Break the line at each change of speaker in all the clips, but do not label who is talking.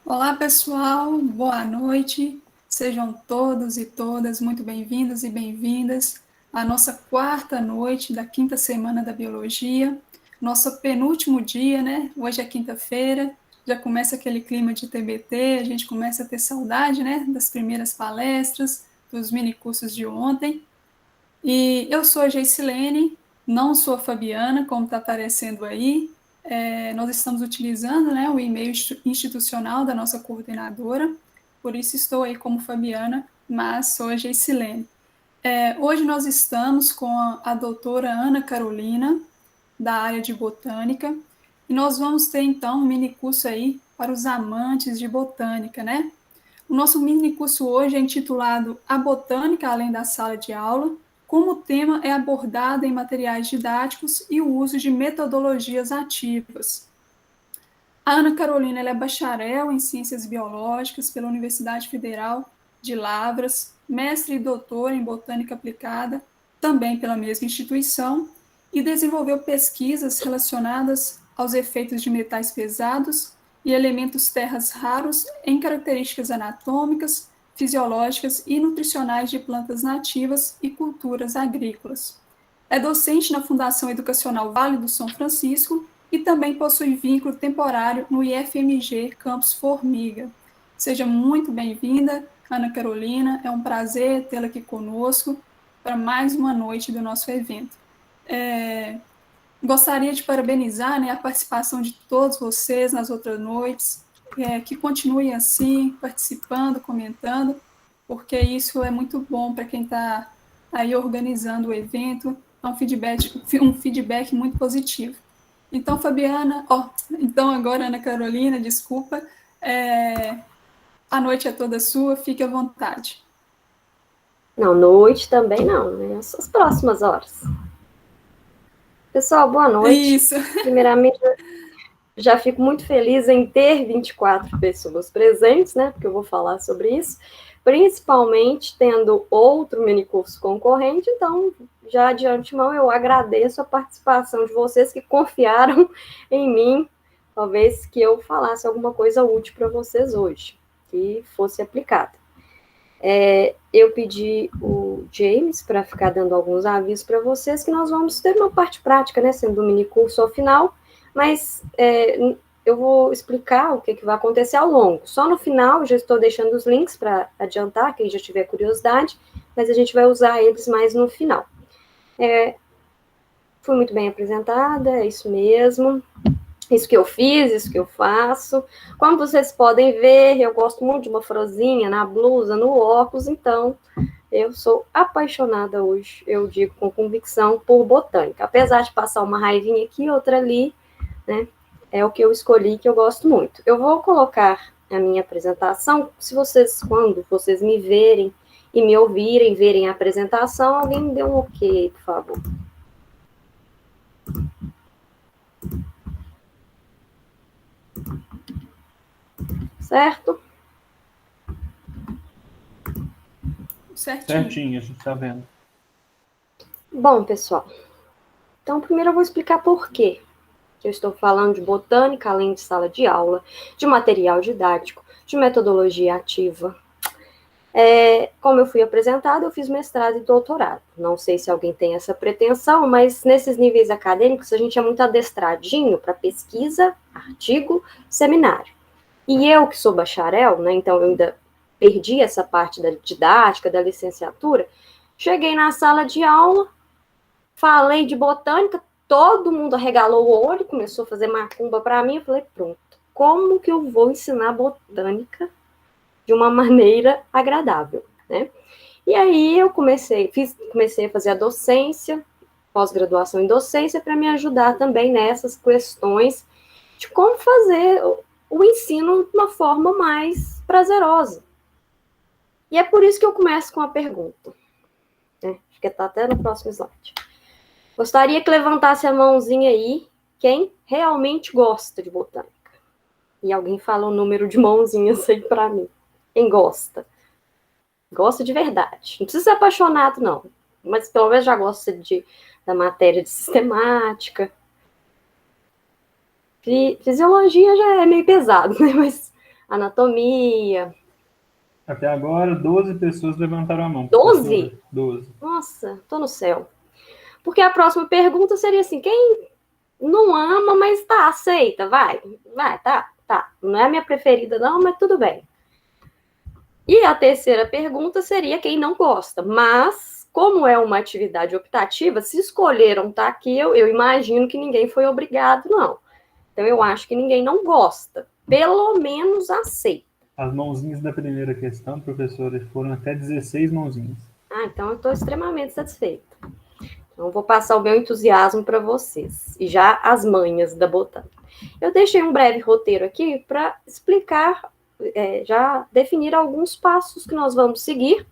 Olá, pessoal, boa noite. Sejam todos e todas muito bem-vindos e bem-vindas à nossa quarta noite da quinta semana da Biologia, nosso penúltimo dia, né? Hoje é quinta-feira, já começa aquele clima de TBT, a gente começa a ter saudade, né? Das primeiras palestras, dos minicursos de ontem. E eu sou a Geicilene, não sou a Fabiana, como está aparecendo aí. Nós estamos utilizando, né, o e-mail institucional da nossa coordenadora, por isso estou aí como Fabiana, mas sou a Geicilene. Hoje nós estamos com a doutora Ana Carolina, da área de botânica, e nós vamos ter então um mini curso aí para os amantes de botânica, né? O nosso mini curso hoje é intitulado A Botânica Além da Sala de Aula, como o tema é abordado em materiais didáticos e o uso de metodologias ativas. A Ana Carolina é bacharel em Ciências Biológicas pela Universidade Federal de Lavras, mestre e doutor em Botânica Aplicada, também pela mesma instituição, e desenvolveu pesquisas relacionadas aos efeitos de metais pesados e elementos terras raros em características anatômicas, fisiológicas e nutricionais de plantas nativas e culturas agrícolas. É docente na Fundação Educacional Vale do São Francisco e também possui vínculo temporário no IFMG Campus Formiga. Seja muito bem-vinda, Ana Carolina. É um prazer tê-la aqui conosco para mais uma noite do nosso evento. Gostaria de parabenizar, né, a participação de todos vocês nas outras noites, que continuem assim, participando, comentando, porque isso é muito bom para quem está aí organizando o evento, é um feedback muito positivo. Então, Fabiana, então agora Ana Carolina, desculpa, é, a noite é toda sua, fique à vontade.
Não, noite também não, né? As próximas horas. Pessoal, boa noite.
Isso.
Primeiramente, já fico muito feliz em ter 24 pessoas presentes, né? Porque eu vou falar sobre isso, principalmente tendo outro minicurso concorrente, então, já de antemão, eu agradeço a participação de vocês que confiaram em mim, talvez que eu falasse alguma coisa útil para vocês hoje, que fosse aplicada. Eu pedi o James para ficar dando alguns avisos para vocês, que nós vamos ter uma parte prática, né, sendo um mini curso ao final, mas eu vou explicar o que vai acontecer ao longo. Só no final, já estou deixando os links para adiantar, quem já tiver curiosidade, mas a gente vai usar eles mais no final. Fui muito bem apresentada, é isso mesmo. Isso que eu fiz, isso que eu faço. Como vocês podem ver, eu gosto muito de uma frozinha na blusa, no óculos, então eu sou apaixonada hoje, eu digo com convicção, por botânica. Apesar de passar uma raivinha aqui, outra ali, né? É o que eu escolhi, que eu gosto muito. Eu vou colocar a minha apresentação, se vocês, quando vocês me verem e me ouvirem, verem a apresentação, alguém me dê um ok, por favor. Certo?
Certinho.
Certinho, a gente está vendo.
Bom, pessoal, então primeiro eu vou explicar por quê que eu estou falando de botânica, além de sala de aula, de material didático, de metodologia ativa. Como eu fui apresentada, eu fiz mestrado e doutorado. Não sei se alguém tem essa pretensão, mas nesses níveis acadêmicos a gente é muito adestradinho para pesquisa, artigo, seminário. E eu, que sou bacharel, né, então eu ainda perdi essa parte da didática, da licenciatura, cheguei na sala de aula, falei de botânica, todo mundo arregalou o olho, começou a fazer macumba para mim, eu falei, pronto, como que eu vou ensinar botânica de uma maneira agradável, né? E aí eu comecei a fazer a docência, pós-graduação em docência, para me ajudar também nessas questões de como fazer o ensino de uma forma mais prazerosa. E é por isso que eu começo com a pergunta, né? Acho que está até no próximo slide. Gostaria que levantasse a mãozinha aí quem realmente gosta de botânica. E alguém fala um número de mãozinhas aí para mim. Quem gosta? Gosta de verdade. Não precisa ser apaixonado, não. Mas pelo menos já gosta da matéria de sistemática. Fisiologia já é meio pesado, né? Mas anatomia.
Até agora, 12 pessoas levantaram a mão.
12?
12.
Nossa, tô no céu. Porque a próxima pergunta seria assim, quem não ama, mas tá, aceita, vai, tá. Não é a minha preferida não, mas tudo bem. E a terceira pergunta seria quem não gosta, mas como é uma atividade optativa, se escolheram estar aqui, eu imagino que ninguém foi obrigado, não. Então eu acho que ninguém não gosta, pelo menos aceita.
As mãozinhas da primeira questão, professora, foram até 16 mãozinhas.
Então eu estou extremamente satisfeita. Então, vou passar o meu entusiasmo para vocês. E já as manhas da botânica. Eu deixei um breve roteiro aqui para explicar, já definir alguns passos que nós vamos seguir.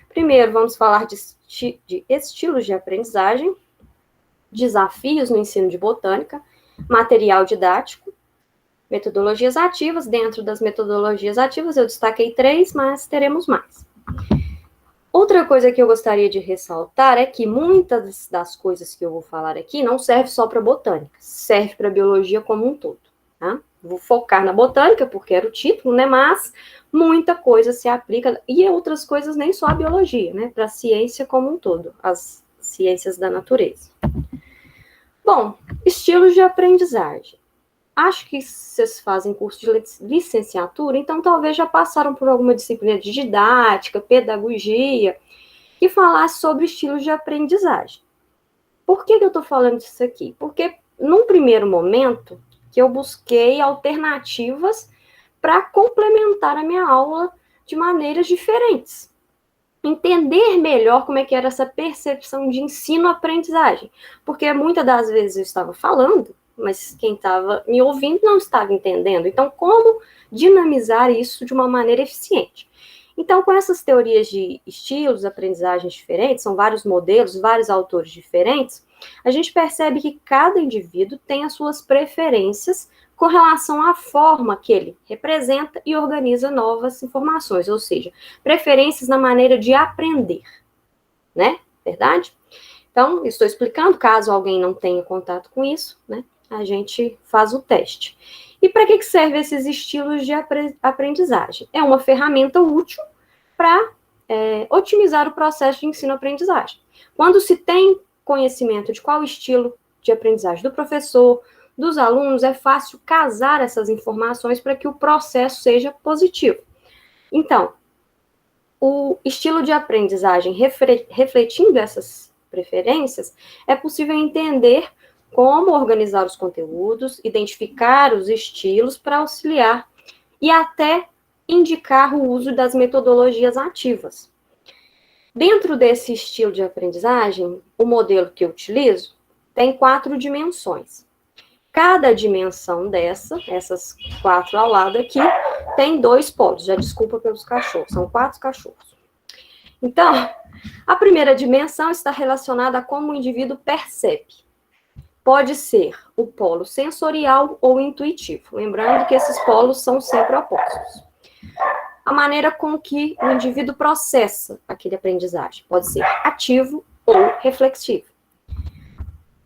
Primeiro, vamos falar de estilos de aprendizagem, desafios no ensino de botânica, material didático, metodologias ativas. Dentro das metodologias ativas, eu destaquei 3, mas teremos mais. Outra coisa que eu gostaria de ressaltar é que muitas das coisas que eu vou falar aqui não serve só para botânica, serve para biologia como um todo, tá? Vou focar na botânica, porque era o título, né? Mas muita coisa se aplica, e outras coisas nem só a biologia, né? Para a ciência como um todo, as ciências da natureza. Bom, estilos de aprendizagem. Acho que vocês fazem curso de licenciatura, então talvez já passaram por alguma disciplina de didática, pedagogia, que falasse sobre estilos de aprendizagem. Por que eu estou falando disso aqui? Porque, num primeiro momento, que eu busquei alternativas para complementar a minha aula de maneiras diferentes. Entender melhor como é que era essa percepção de ensino-aprendizagem. Porque muitas das vezes eu estava falando, mas quem estava me ouvindo não estava entendendo. Então, como dinamizar isso de uma maneira eficiente? Então, com essas teorias de estilos, aprendizagens diferentes, são vários modelos, vários autores diferentes, a gente percebe que cada indivíduo tem as suas preferências com relação à forma que ele representa e organiza novas informações, ou seja, preferências na maneira de aprender, né? Verdade? Então, estou explicando, caso alguém não tenha contato com isso, né? A gente faz o teste. E para que servem esses estilos de aprendizagem? É uma ferramenta útil para otimizar o processo de ensino-aprendizagem. Quando se tem conhecimento de qual estilo de aprendizagem do professor, dos alunos, é fácil casar essas informações para que o processo seja positivo. Então, o estilo de aprendizagem refletindo essas preferências, é possível entender como organizar os conteúdos, identificar os estilos para auxiliar e até indicar o uso das metodologias ativas. Dentro desse estilo de aprendizagem, o modelo que eu utilizo tem 4 dimensões. Cada dimensão essas 4 ao lado aqui, tem 2 polos. Já desculpa pelos cachorros, são 4 cachorros. Então, a primeira dimensão está relacionada a como o indivíduo percebe. Pode ser o polo sensorial ou intuitivo. Lembrando que esses polos são sempre opostos. A maneira com que o indivíduo processa aquele aprendizagem pode ser ativo ou reflexivo.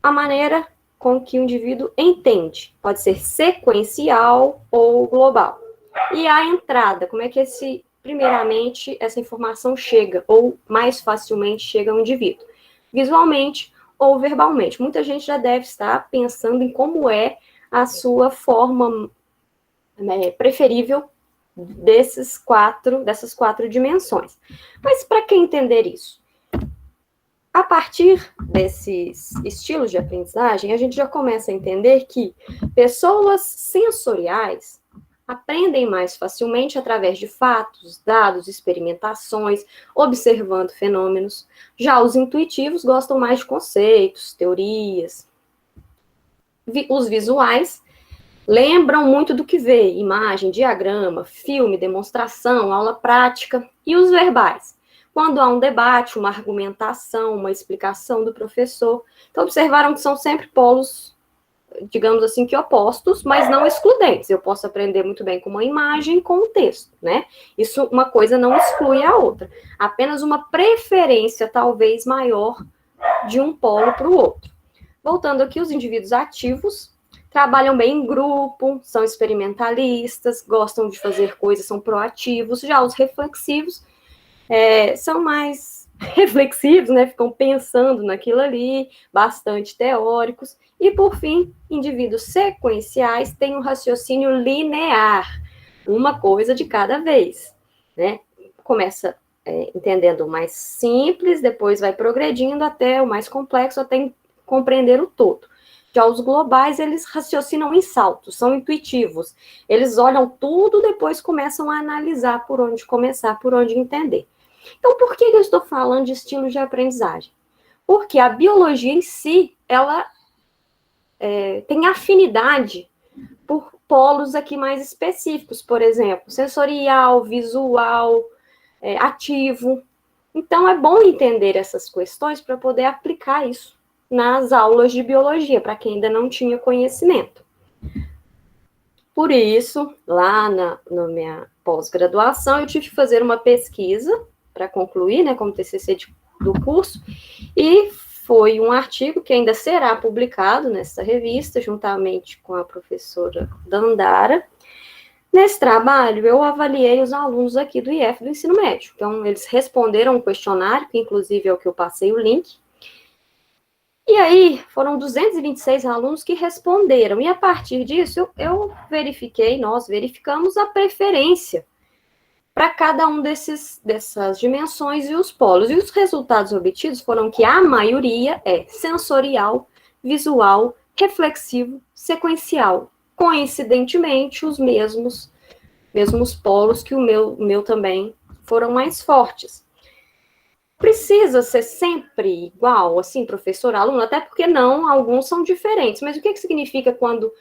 A maneira com que o indivíduo entende pode ser sequencial ou global. E a entrada, como é que primeiramente essa informação chega ou mais facilmente chega ao indivíduo? Visualmente ou verbalmente. Muita gente já deve estar pensando em como é a sua forma preferível dessas quatro dimensões. Mas para que entender isso? A partir desses estilos de aprendizagem, a gente já começa a entender que pessoas sensoriais aprendem mais facilmente através de fatos, dados, experimentações, observando fenômenos. Já os intuitivos gostam mais de conceitos, teorias. Os visuais lembram muito do que vê, imagem, diagrama, filme, demonstração, aula prática. E os verbais, quando há um debate, uma argumentação, uma explicação do professor. Então, observaram que são sempre polos, digamos assim, que opostos, mas não excludentes. Eu posso aprender muito bem com uma imagem e com um texto, né? Isso, uma coisa não exclui a outra. Apenas uma preferência, talvez, maior de um polo para o outro. Voltando aqui, os indivíduos ativos trabalham bem em grupo, são experimentalistas, gostam de fazer coisas, são proativos. Já os reflexivos são mais reflexivos, né? Ficam pensando naquilo ali, bastante teóricos. E, por fim, indivíduos sequenciais têm um raciocínio linear, uma coisa de cada vez, né? Começa entendendo o mais simples, depois vai progredindo até o mais complexo, até compreender o todo. Já os globais, eles raciocinam em saltos, são intuitivos. Eles olham tudo, depois começam a analisar por onde começar, por onde entender. Então, por que eu estou falando de estilos de aprendizagem? Porque a biologia em si, ela tem afinidade por polos aqui mais específicos, por exemplo, sensorial, visual, ativo. Então, é bom entender essas questões para poder aplicar isso nas aulas de biologia, para quem ainda não tinha conhecimento. Por isso, lá na minha pós-graduação, eu tive que fazer uma pesquisa para concluir, né, como TCC do curso, e foi um artigo que ainda será publicado nessa revista, juntamente com a professora Dandara. Nesse trabalho, eu avaliei os alunos aqui do IF do ensino médio. Então, eles responderam um questionário, que inclusive é o que eu passei o link. E aí, foram 226 alunos que responderam. E a partir disso, nós verificamos a preferência para cada um dessas dimensões e os polos. E os resultados obtidos foram que a maioria é sensorial, visual, reflexivo, sequencial. Coincidentemente, os mesmos polos que o meu também foram mais fortes. Precisa ser sempre igual, assim, professor, aluno, até porque não, alguns são diferentes. Mas o que significa quando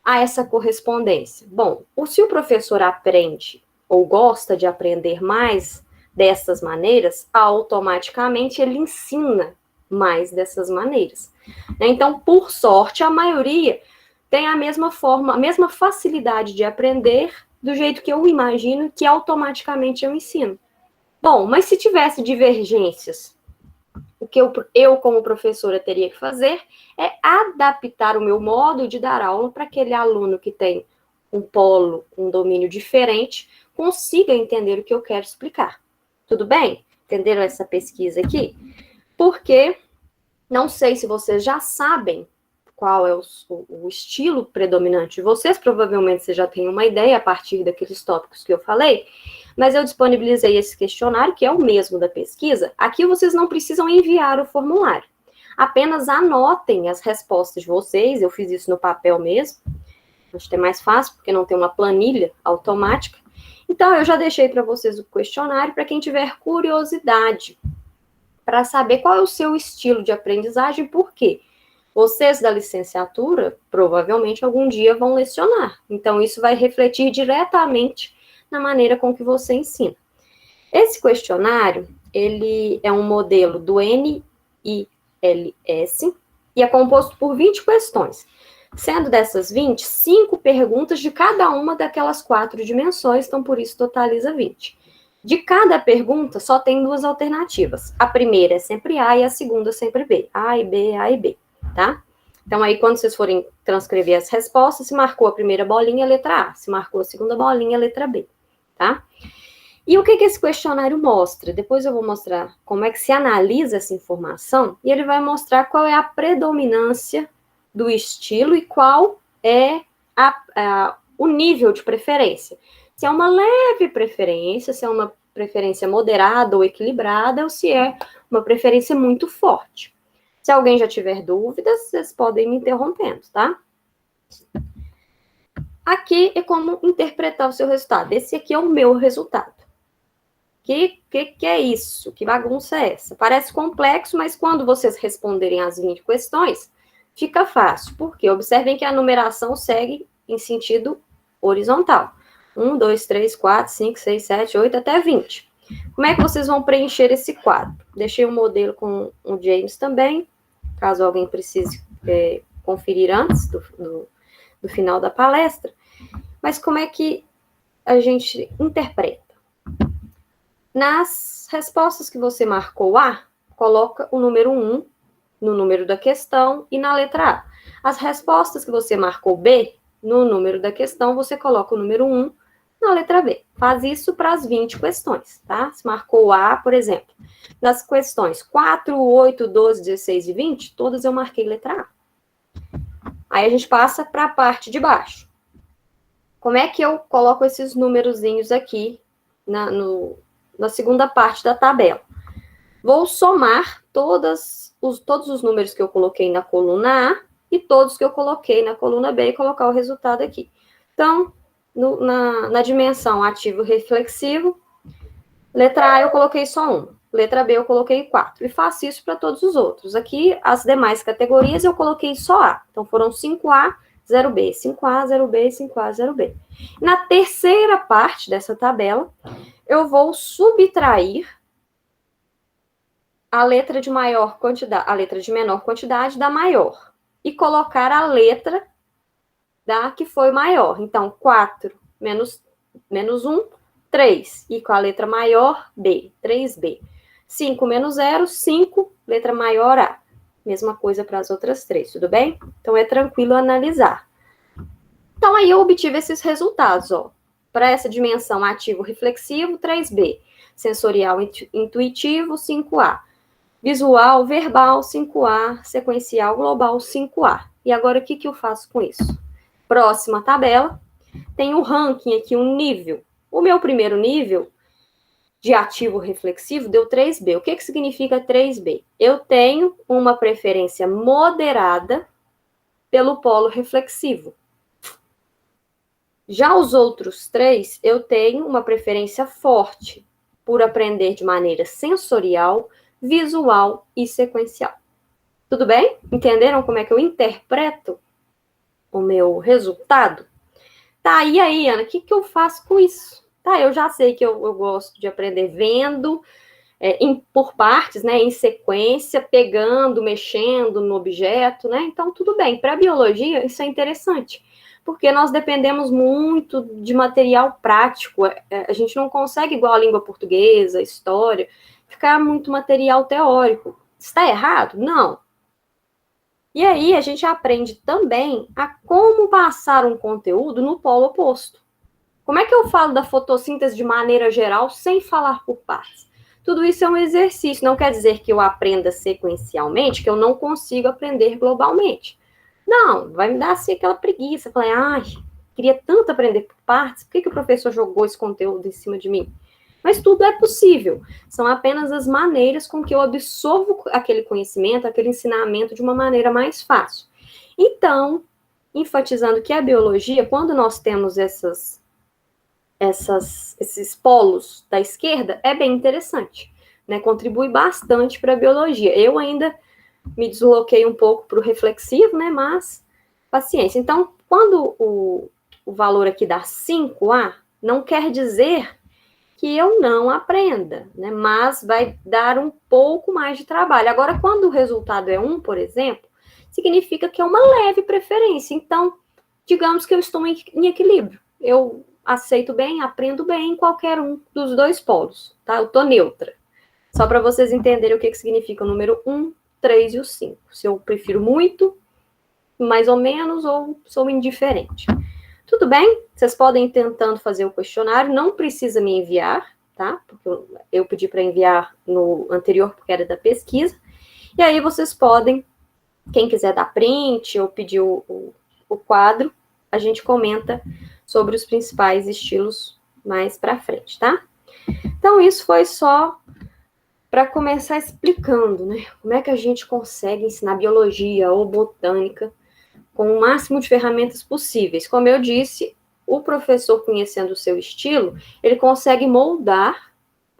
há essa correspondência? Bom, se o professor aprende ou gosta de aprender mais dessas maneiras, automaticamente ele ensina mais dessas maneiras. Então, por sorte, a maioria tem a mesma forma, a mesma facilidade de aprender do jeito que eu imagino, que automaticamente eu ensino. Bom, mas se tivesse divergências, o que eu como professora teria que fazer é adaptar o meu modo de dar aula para aquele aluno que tem um polo, um domínio diferente, consiga entender o que eu quero explicar. Tudo bem? Entenderam essa pesquisa aqui? Porque, não sei se vocês já sabem qual é o estilo predominante de vocês, provavelmente vocês já têm uma ideia a partir daqueles tópicos que eu falei, mas eu disponibilizei esse questionário, que é o mesmo da pesquisa. Aqui vocês não precisam enviar o formulário. Apenas anotem as respostas de vocês, eu fiz isso no papel mesmo, acho que é mais fácil, porque não tem uma planilha automática. Então, eu já deixei para vocês o questionário, para quem tiver curiosidade, para saber qual é o seu estilo de aprendizagem, por quê? Vocês da licenciatura, provavelmente, algum dia vão lecionar. Então, isso vai refletir diretamente na maneira com que você ensina. Esse questionário, ele é um modelo do NILS e é composto por 20 questões. Sendo dessas 20, 5 perguntas de cada uma daquelas 4 dimensões, então por isso totaliza 20. De cada pergunta, só tem 2 alternativas. A primeira é sempre A e a segunda sempre B. A e B, A e B, tá? Então aí, quando vocês forem transcrever as respostas, se marcou a primeira bolinha, letra A. Se marcou a segunda bolinha, letra B, tá? E o que esse questionário mostra? Depois eu vou mostrar como é que se analisa essa informação, e ele vai mostrar qual é a predominância do estilo e qual é o nível de preferência. Se é uma leve preferência, se é uma preferência moderada ou equilibrada, ou se é uma preferência muito forte. Se alguém já tiver dúvidas, vocês podem me interrompendo, tá? Aqui é como interpretar o seu resultado. Esse aqui é o meu resultado. Que é isso? Que bagunça é essa? Parece complexo, mas quando vocês responderem as 20 questões, fica fácil. Porque observem que a numeração segue em sentido horizontal. 1, 2, 3, 4, 5, 6, 7, 8, até 20. Como é que vocês vão preencher esse quadro? Deixei um modelo com o James também, caso alguém precise conferir antes do final da palestra. Mas como é que a gente interpreta? Nas respostas que você marcou A, coloca o número 1 no número da questão e na letra A. As respostas que você marcou B, no número da questão, você coloca o número 1 na letra B. Faz isso para as 20 questões, tá? Se marcou A, por exemplo, nas questões 4, 8, 12, 16 e 20, todas eu marquei letra A. Aí a gente passa para a parte de baixo. Como é que eu coloco esses numerozinhos aqui na segunda parte da tabela? Vou somar todos os números que eu coloquei na coluna A e todos que eu coloquei na coluna B e colocar o resultado aqui. Então, na dimensão ativo reflexivo, letra A eu coloquei só 1, letra B eu coloquei 4. E faço isso para todos os outros. Aqui, as demais categorias eu coloquei só A. Então, foram 5A, 0B, 5A, 0B, 5A, 0B. Na terceira parte dessa tabela, eu vou subtrair a letra de maior quantidade, a letra de menor quantidade da maior e colocar a letra da que foi maior. Então, 4 menos 1, 3. E com a letra maior, B, 3B. 5 menos 0, 5, letra maior, A. Mesma coisa para as outras 3, tudo bem? Então, é tranquilo analisar. Então, aí eu obtive esses resultados, ó. Para essa dimensão ativo reflexivo, 3B. Sensorial intuitivo, 5A. Visual, verbal, 5A. Sequencial, global, 5A. E agora, o que eu faço com isso? Próxima tabela, tem um ranking aqui, um nível. O meu primeiro nível de ativo reflexivo deu 3B. O que significa 3B? Eu tenho uma preferência moderada pelo polo reflexivo. Já os outros 3, eu tenho uma preferência forte por aprender de maneira sensorial, visual e sequencial. Tudo bem? Entenderam como é que eu interpreto o meu resultado? Tá, e aí, Ana, o que eu faço com isso? Tá, eu já sei que eu gosto de aprender vendo, por partes, né, em sequência, pegando, mexendo no objeto, né? Então, tudo bem. Para a biologia, isso é interessante, porque nós dependemos muito de material prático. A gente não consegue, igual a língua portuguesa, história, ficar muito material teórico. Está errado? Não. E aí, a gente aprende também a como passar um conteúdo no polo oposto. Como é que eu falo da fotossíntese de maneira geral sem falar por partes? Tudo isso é um exercício, não quer dizer que eu aprenda sequencialmente, que eu não consigo aprender globalmente. Não, vai me dar assim aquela preguiça. Falei, ai, queria tanto aprender por partes, por que o professor jogou esse conteúdo em cima de mim? Mas tudo é possível, são apenas as maneiras com que eu absorvo aquele conhecimento, aquele ensinamento de uma maneira mais fácil. Então, enfatizando que a biologia, quando nós temos esses polos da esquerda, é bem interessante, né? Contribui bastante para a biologia. Eu ainda me desloquei um pouco para o reflexivo, né? Mas, paciência. Então, quando o valor aqui dá 5A, não quer dizer que eu não aprenda, né? Mas vai dar um pouco mais de trabalho. Agora, quando o resultado é 1, por exemplo, significa que é uma leve preferência. Então, digamos que eu estou em equilíbrio. Eu aceito bem, aprendo bem em qualquer um dos dois polos, tá? Eu tô neutra. Só para vocês entenderem o que significa o número 1, 3 e o 5. Se eu prefiro muito, mais ou menos, ou sou indiferente. Tudo bem? Vocês podem ir tentando fazer o questionário, não precisa me enviar, tá? Porque eu pedi para enviar no anterior, porque era da pesquisa. E aí vocês podem, quem quiser dar print ou pedir o quadro, a gente comenta sobre os principais estilos mais para frente, tá? Então, isso foi só para começar explicando, né? Como é que a gente consegue ensinar biologia ou botânica com o máximo de ferramentas possíveis. Como eu disse, o professor, conhecendo o seu estilo, ele consegue moldar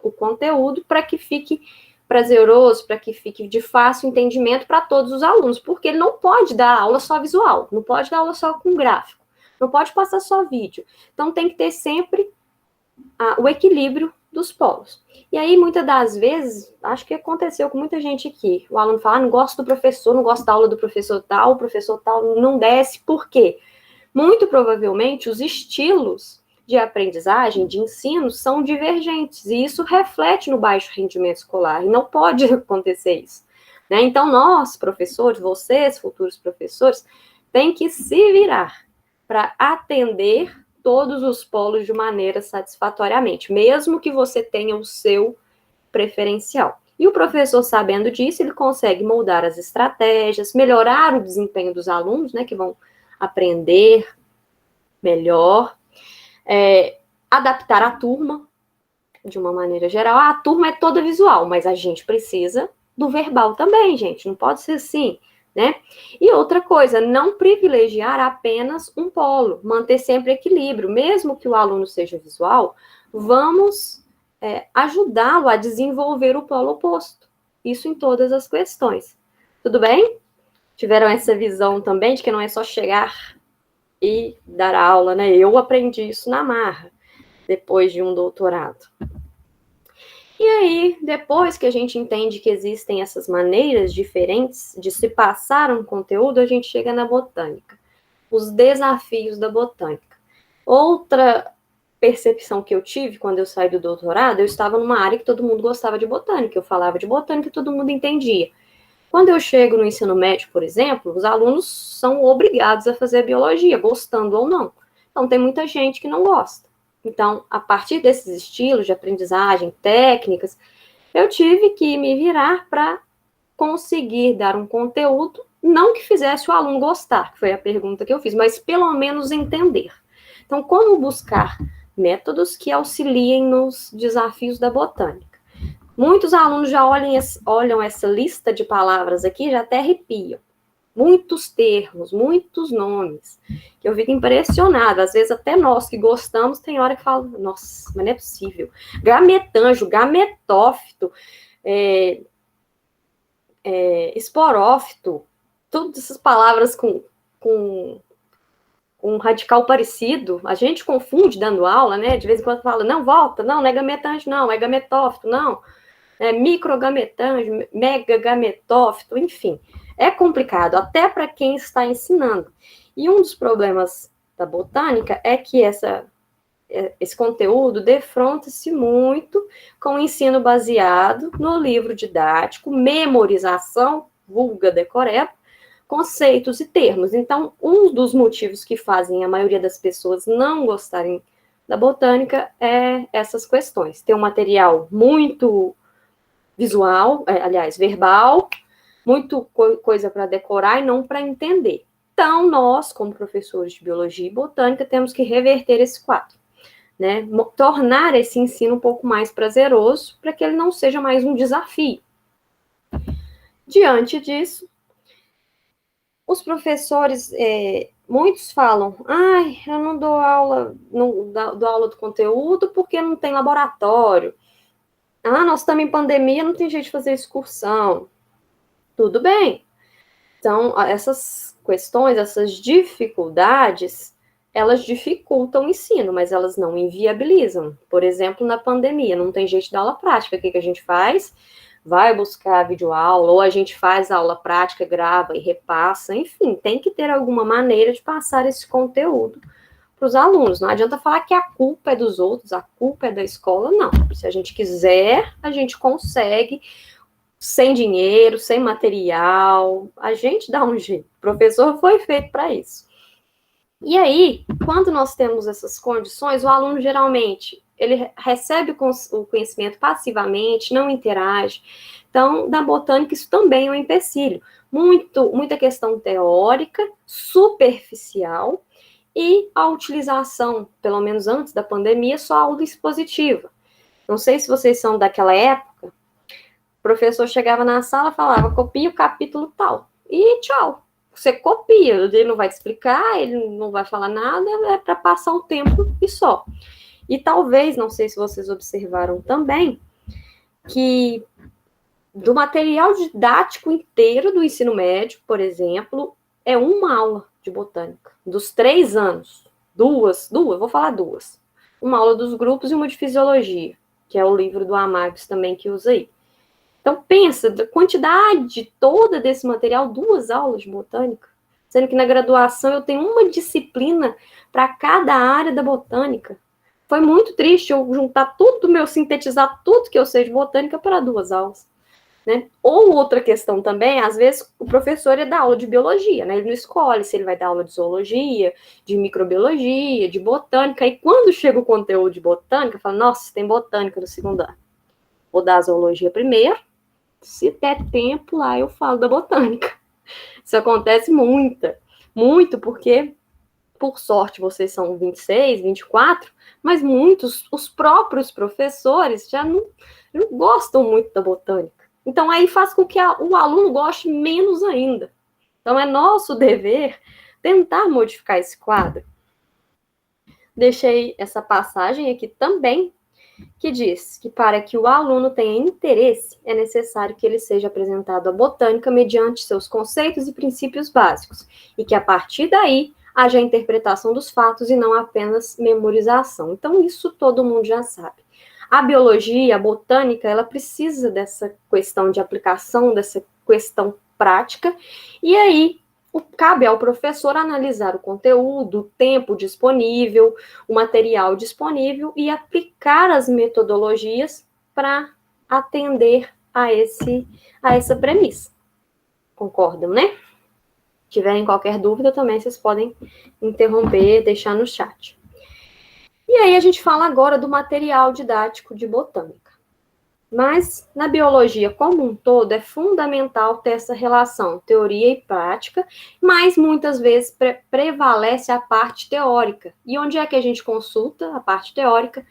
o conteúdo para que fique prazeroso, para que fique de fácil entendimento para todos os alunos, porque ele não pode dar aula só visual, não pode dar aula só com gráfico, não pode passar só vídeo. Então, tem que ter sempre o equilíbrio dos polos. E aí, muitas das vezes, acho que aconteceu com muita gente aqui, o aluno fala, não gosto do professor, não gosto da aula do professor tal, o professor tal não desce, por quê? Muito provavelmente, os estilos de aprendizagem, de ensino, são divergentes, e isso reflete no baixo rendimento escolar, e não pode acontecer isso. né? Então, nós, professores, vocês, futuros professores, têm que se virar para atender todos os polos de maneira satisfatoriamente, mesmo que você tenha o seu preferencial. E o professor, sabendo disso, ele consegue moldar as estratégias, melhorar o desempenho dos alunos, né, que vão aprender melhor, adaptar a turma, de uma maneira geral. A turma é toda visual, mas a gente precisa do verbal também, gente, não pode ser assim, né? E outra coisa, não privilegiar apenas um polo, manter sempre equilíbrio, mesmo que o aluno seja visual, vamos ajudá-lo a desenvolver o polo oposto, isso em todas as questões. Tudo bem? Tiveram essa visão também de que não é só chegar e dar aula, né? Eu aprendi isso na marra, depois de um doutorado. E aí, depois que a gente entende que existem essas maneiras diferentes de se passar um conteúdo, a gente chega na botânica. Os desafios da botânica. Outra percepção que eu tive quando eu saí do doutorado, eu estava numa área que todo mundo gostava de botânica, eu falava de botânica e todo mundo entendia. Quando eu chego no ensino médio, por exemplo, os alunos são obrigados a fazer biologia, gostando ou não. Então, tem muita gente que não gosta. Então, a partir desses estilos de aprendizagem, técnicas, eu tive que me virar para conseguir dar um conteúdo, não que fizesse o aluno gostar, que foi a pergunta que eu fiz, mas pelo menos entender. Então, como buscar métodos que auxiliem nos desafios da botânica? Muitos alunos já olham essa lista de palavras aqui, já até arrepiam. Muitos termos, muitos nomes, que eu fico impressionada. Às vezes até nós que gostamos, tem hora que fala, nossa, mas não é possível. Gametanjo, gametófito, esporófito, todas essas palavras com um radical parecido, a gente confunde dando aula, né? De vez em quando fala, não, volta, não é gametanjo, não, é gametófito, não. É microgametanjo, megagametófito, enfim. É complicado, até para quem está ensinando. E um dos problemas da botânica é que esse conteúdo defronta-se muito com o ensino baseado no livro didático, memorização, vulga decoreba, conceitos e termos. Então, um dos motivos que fazem a maioria das pessoas não gostarem da botânica é essas questões. Tem um material muito visual, verbal, muito coisa para decorar e não para entender. Então, nós, como professores de biologia e botânica, temos que reverter esse quadro, né? Tornar esse ensino um pouco mais prazeroso, para que ele não seja mais um desafio. Diante disso, os professores, muitos falam, eu não dou aula, não dou aula do conteúdo porque não tem laboratório. Nós estamos em pandemia, não tem jeito de fazer excursão. Tudo bem. Então, essas questões, essas dificuldades, elas dificultam o ensino, mas elas não inviabilizam. Por exemplo, na pandemia, não tem jeito de dar aula prática. O que a gente faz? Vai buscar a videoaula, ou a gente faz a aula prática, grava e repassa. Enfim, tem que ter alguma maneira de passar esse conteúdo para os alunos. Não adianta falar que a culpa é dos outros, a culpa é da escola, não. Se a gente quiser, a gente consegue, sem dinheiro, sem material, a gente dá um jeito. O professor foi feito para isso. E aí, quando nós temos essas condições, o aluno geralmente, ele recebe o conhecimento passivamente, não interage. Então, na botânica, isso também é um empecilho. Muita questão teórica, superficial, e a utilização, pelo menos antes da pandemia, só aula expositiva. Não sei se vocês são daquela época, o professor chegava na sala e falava, copia o capítulo tal, e tchau. Você copia, ele não vai te explicar, ele não vai falar nada, é para passar o tempo e só. E talvez, não sei se vocês observaram também, que do material didático inteiro do ensino médio, por exemplo, é uma aula de botânica, dos 3 anos, duas, vou falar duas. Uma aula dos grupos e uma de fisiologia, que é o livro do Amagus também que usa aí. Então, pensa, da quantidade toda desse material, 2 aulas de botânica, sendo que na graduação eu tenho uma disciplina para cada área da botânica. Foi muito triste eu juntar tudo sintetizar tudo que eu sei de botânica para 2 aulas. né? Ou outra questão também, às vezes o professor é da aula de biologia, né? Ele não escolhe se ele vai dar aula de zoologia, de microbiologia, de botânica, e quando chega o conteúdo de botânica, fala, nossa, tem botânica no segundo ano. Vou dar a zoologia primeiro, se der tempo lá eu falo da botânica. Isso acontece muito, porque, por sorte, vocês são 26, 24, mas muitos, os próprios professores, já não gostam muito da botânica. Então, aí faz com que o aluno goste menos ainda. Então, é nosso dever tentar modificar esse quadro. Deixei essa passagem aqui também, que diz que para que o aluno tenha interesse, é necessário que ele seja apresentado à botânica mediante seus conceitos e princípios básicos, e que a partir daí haja a interpretação dos fatos e não apenas memorização. Então, isso todo mundo já sabe. A biologia, a botânica, ela precisa dessa questão de aplicação, dessa questão prática, e aí cabe ao professor analisar o conteúdo, o tempo disponível, o material disponível e aplicar as metodologias para atender a essa premissa. Concordam, né? Se tiverem qualquer dúvida também, vocês podem interromper, deixar no chat. E aí a gente fala agora do material didático de botânica. Mas, na biologia como um todo, é fundamental ter essa relação teoria e prática, mas muitas vezes prevalece a parte teórica. E onde é que a gente consulta a parte teórica?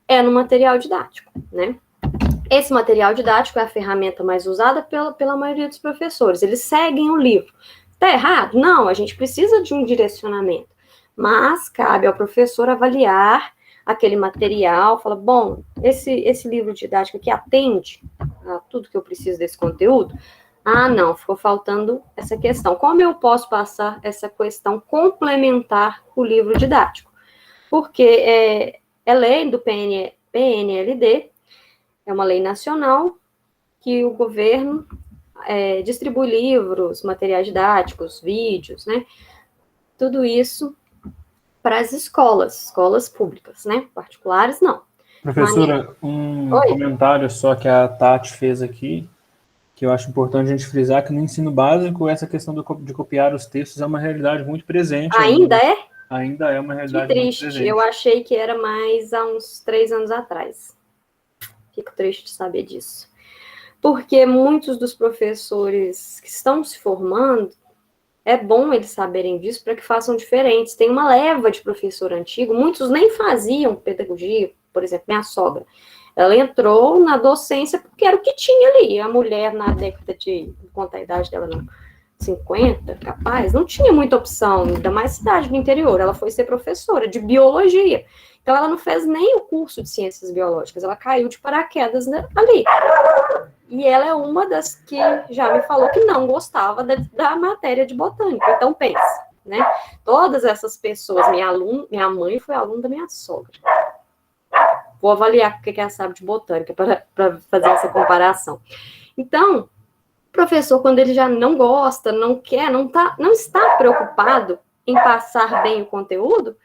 É no material didático, né? Esse material didático é a ferramenta mais usada pela maioria dos professores. Eles seguem o livro. Está errado? Não, a gente precisa de um direcionamento. Mas cabe ao professor avaliar aquele material, fala, bom, esse livro didático aqui atende a tudo que eu preciso desse conteúdo? Ah, não, ficou faltando essa questão. Como eu posso passar essa questão complementar com o livro didático? Porque é lei do PNLD, é uma lei nacional que o governo distribui livros, materiais didáticos, vídeos, né? Tudo isso para as escolas públicas, né? Particulares, não.
Professora, um comentário só que a Tati fez aqui, que eu acho importante a gente frisar, que no ensino básico, essa questão de copiar os textos é uma realidade muito presente.
Ainda é?
Ainda é uma realidade
que
muito
triste,
presente.
Eu achei que era mais há uns 3 anos atrás. Fico triste de saber disso. Porque muitos dos professores que estão se formando, é bom eles saberem disso para que façam diferentes. Tem uma leva de professor antigo, muitos nem faziam pedagogia, por exemplo, minha sogra. Ela entrou na docência porque era o que tinha ali. A mulher, na década de, não conta a idade dela não, 50, capaz, não tinha muita opção, ainda mais cidade do interior. Ela foi ser professora de biologia. Então, ela não fez nem o curso de ciências biológicas, ela caiu de paraquedas ali. E ela é uma das que já me falou que não gostava da matéria de botânica. Então, pensa, né? Todas essas pessoas, minha mãe foi aluna da minha sogra. Vou avaliar o que ela sabe de botânica para fazer essa comparação. Então, o professor, quando ele já não gosta, não quer, não está preocupado em passar bem o conteúdo,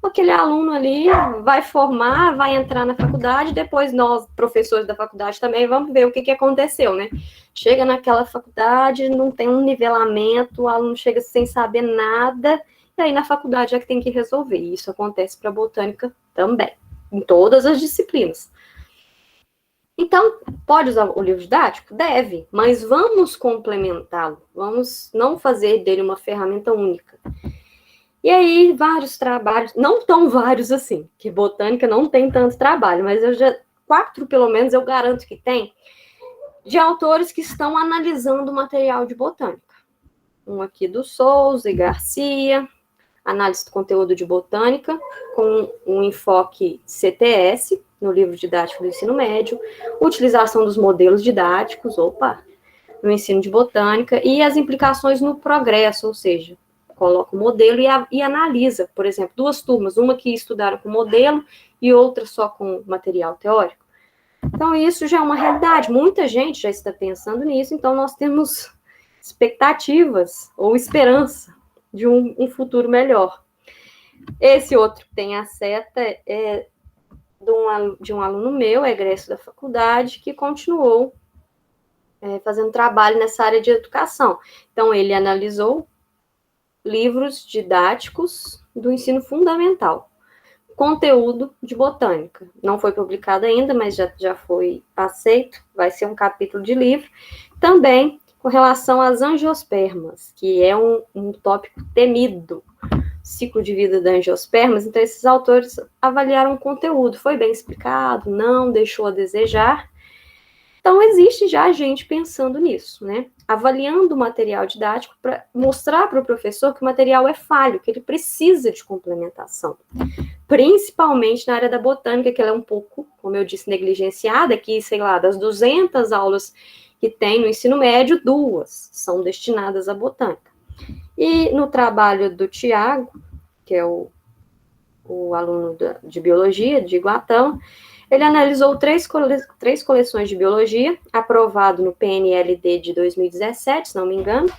aquele aluno ali vai formar, vai entrar na faculdade, depois nós, professores da faculdade também, vamos ver o que aconteceu, né? Chega naquela faculdade, não tem um nivelamento, o aluno chega sem saber nada, e aí na faculdade é que tem que resolver. E isso acontece para a botânica também, em todas as disciplinas. Então, pode usar o livro didático? Deve, mas vamos complementá-lo, vamos não fazer dele uma ferramenta única. E aí, vários trabalhos, não tão vários assim, que botânica não tem tanto trabalho, mas 4 pelo menos eu garanto que tem, de autores que estão analisando o material de botânica. Um aqui do Souza e Garcia, análise do conteúdo de botânica, com um enfoque CTS, no livro didático do ensino médio, utilização dos modelos didáticos, no ensino de botânica, e as implicações no progresso, ou seja, coloca o modelo e analisa, por exemplo, 2 turmas, uma que estudaram com modelo e outra só com material teórico. Então, isso já é uma realidade, muita gente já está pensando nisso, então nós temos expectativas ou esperança de um futuro melhor. Esse outro que tem a seta é de um aluno meu, egresso da faculdade, que continuou fazendo trabalho nessa área de educação. Então, ele analisou livros didáticos do ensino fundamental, conteúdo de botânica. Não foi publicado ainda, mas já foi aceito, vai ser um capítulo de livro. Também com relação às angiospermas, que é um tópico temido, ciclo de vida das angiospermas. Então, esses autores avaliaram o conteúdo, foi bem explicado, não deixou a desejar. Então, existe já gente pensando nisso, né? Avaliando o material didático para mostrar para o professor que o material é falho, que ele precisa de complementação. Principalmente na área da botânica, que ela é um pouco, como eu disse, negligenciada, que, sei lá, das 200 aulas que tem no ensino médio, 2 são destinadas à botânica. E no trabalho do Tiago, que é o aluno de biologia de Iguatão, ele analisou 3 coleções de biologia, aprovado no PNLD de 2017, se não me engano.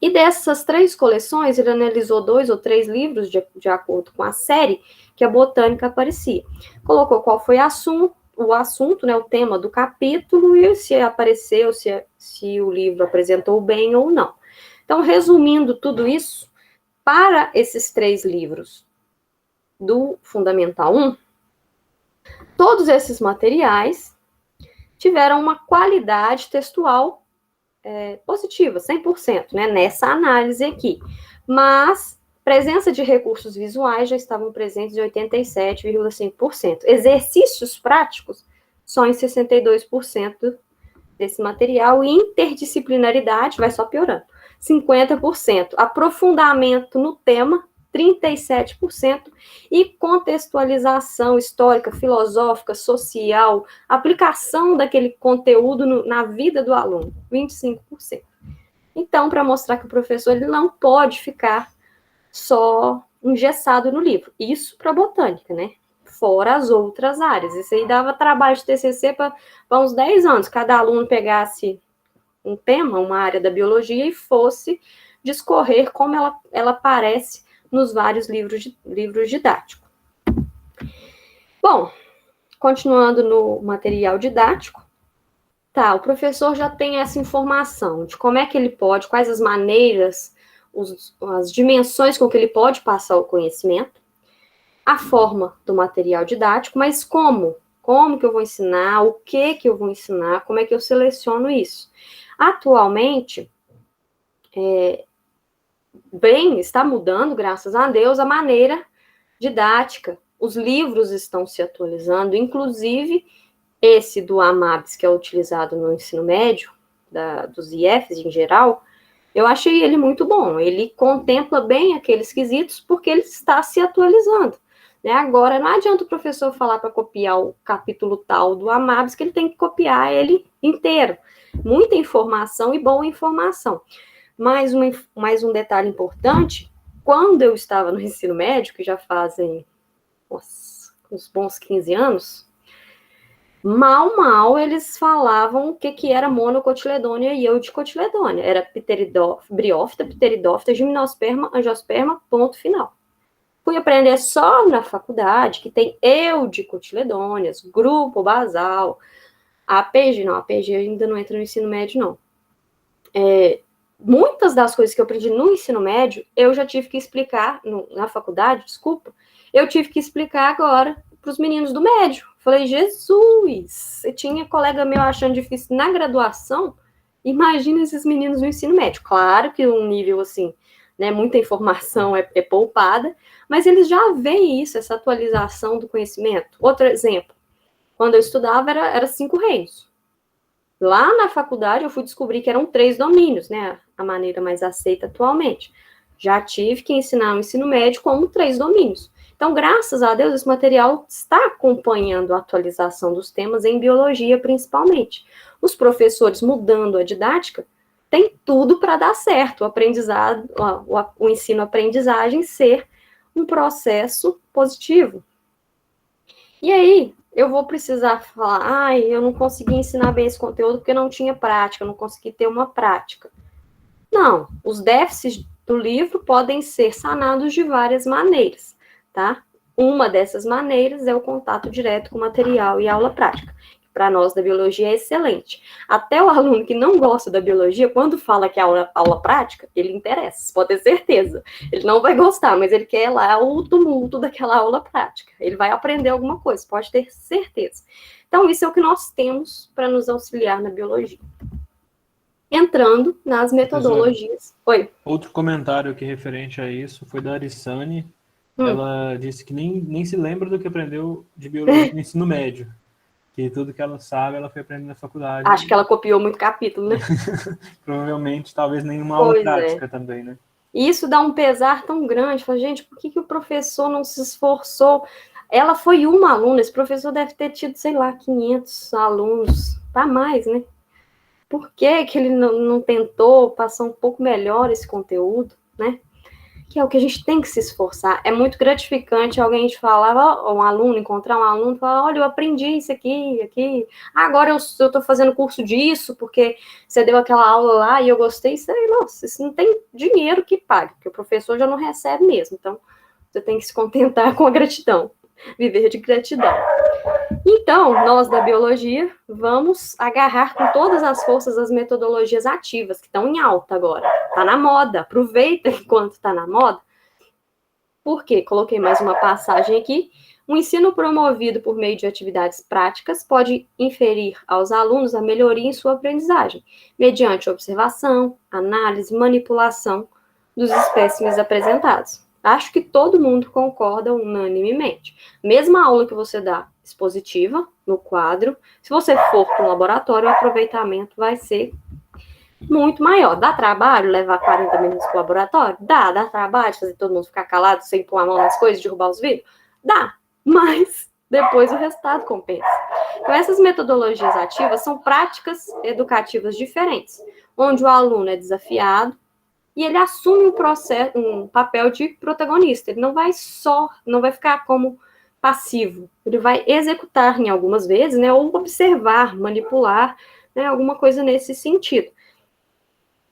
E dessas 3 coleções, ele analisou 2 ou 3 livros de acordo com a série que a botânica aparecia. Colocou qual foi o assunto, né, o tema do capítulo, e se apareceu, se o livro apresentou bem ou não. Então, resumindo tudo isso, para esses 3 livros do Fundamental 1, todos esses materiais tiveram uma qualidade textual positiva, 100%, né, nessa análise aqui. Mas presença de recursos visuais já estavam presentes em 87,5%. Exercícios práticos só em 62% desse material, e interdisciplinaridade vai só piorando, 50%. Aprofundamento no tema, 37%, e contextualização histórica, filosófica, social, aplicação daquele conteúdo na vida do aluno, 25%. Então, para mostrar que o professor ele não pode ficar só engessado no livro. Isso para botânica, né? Fora as outras áreas. Isso aí dava trabalho de TCC para uns 10 anos. Cada aluno pegasse um tema, uma área da biologia, e fosse discorrer como ela aparece nos vários livros didáticos. Bom, continuando no material didático, o professor já tem essa informação de como é que ele pode, quais as maneiras, as dimensões com que ele pode passar o conhecimento, a forma do material didático, mas como que eu vou ensinar, o que eu vou ensinar, como é que eu seleciono isso. Atualmente, está mudando, graças a Deus, a maneira didática. Os livros estão se atualizando, inclusive esse do AMABS, que é utilizado no ensino médio, dos IFs em geral, eu achei ele muito bom. Ele contempla bem aqueles quesitos, porque ele está se atualizando. Né? Agora, não adianta o professor falar para copiar o capítulo tal do AMABS, que ele tem que copiar ele inteiro. Muita informação e boa informação. Mais um detalhe importante, quando eu estava no ensino médio, que já fazem uns bons 15 anos, mal eles falavam o que era monocotiledônia e eudicotiledônia. Era briófita, pteridófita, gimnosperma, angiosperma, ponto final. Fui aprender só na faculdade que tem eudicotiledônias, grupo basal, APG ainda não entra no ensino médio, não. Muitas das coisas que eu aprendi no ensino médio, eu já tive que explicar, na faculdade, eu tive que explicar agora para os meninos do médio. Falei, Jesus, eu tinha colega meu achando difícil na graduação, imagina esses meninos no ensino médio. Claro que um nível assim, né, muita informação é poupada, mas eles já veem isso, essa atualização do conhecimento. Outro exemplo, quando eu estudava era 5 reinos. Lá na faculdade eu fui descobrir que eram 3 domínios, né, a maneira mais aceita atualmente. Já tive que ensinar no ensino médio como 3 domínios. Então, graças a Deus, esse material está acompanhando a atualização dos temas em biologia, principalmente. Os professores mudando a didática, tem tudo para dar certo, o aprendizado, o ensino-aprendizagem ser um processo positivo. E aí, eu vou precisar falar, eu não consegui ensinar bem esse conteúdo porque não tinha prática, não consegui ter uma prática. Não, os déficits do livro podem ser sanados de várias maneiras, tá? Uma dessas maneiras é o contato direto com o material e aula prática. para nós da biologia, é excelente. Até o aluno que não gosta da biologia, quando fala que é aula prática, ele interessa, pode ter certeza. Ele não vai gostar, mas ele quer lá o tumulto daquela aula prática. Ele vai aprender alguma coisa, pode ter certeza. Então, isso é o que nós temos para nos auxiliar na biologia. Entrando nas metodologias. Oi.
Outro comentário aqui referente a isso foi da Arissane. Ela disse que nem se lembra do que aprendeu de biologia no ensino médio. Que tudo que ela sabe, ela foi aprendendo na faculdade.
Acho que ela copiou muito capítulo, né?
Provavelmente, talvez nenhuma aula prática também, né?
E isso dá um pesar tão grande. Fala, gente, por que o professor não se esforçou? Ela foi uma aluna, esse professor deve ter tido, sei lá, 500 alunos, para mais, né? Por que ele não tentou passar um pouco melhor esse conteúdo, né? Que é o que a gente tem que se esforçar. É muito gratificante alguém te falar, um aluno, encontrar um aluno e falar, olha, eu aprendi isso aqui. Agora eu estou fazendo curso disso, porque você deu aquela aula lá e eu gostei. Isso aí, nossa, isso não tem dinheiro que pague, porque o professor já não recebe mesmo. Então, você tem que se contentar com a gratidão, viver de gratidão. Então, nós da biologia vamos agarrar com todas as forças as metodologias ativas, que estão em alta agora. Está na moda, aproveita enquanto está na moda. Por quê? Coloquei mais uma passagem aqui. O ensino promovido por meio de atividades práticas pode inferir aos alunos a melhoria em sua aprendizagem, mediante observação, análise, manipulação dos espécimes apresentados. Acho que todo mundo concorda unanimemente. Mesma aula que você dá expositiva, no quadro, se você for para o laboratório, o aproveitamento vai ser muito maior. Dá trabalho levar 40 minutos para o laboratório? Dá trabalho fazer todo mundo ficar calado, sem pôr a mão nas coisas, derrubar os vidros? Dá, mas depois o resultado compensa. Então, essas metodologias ativas são práticas educativas diferentes, onde o aluno é desafiado e ele assume um papel de protagonista. Ele não vai ficar como passivo. Ele vai executar em algumas vezes, né, ou observar, manipular, né, alguma coisa nesse sentido.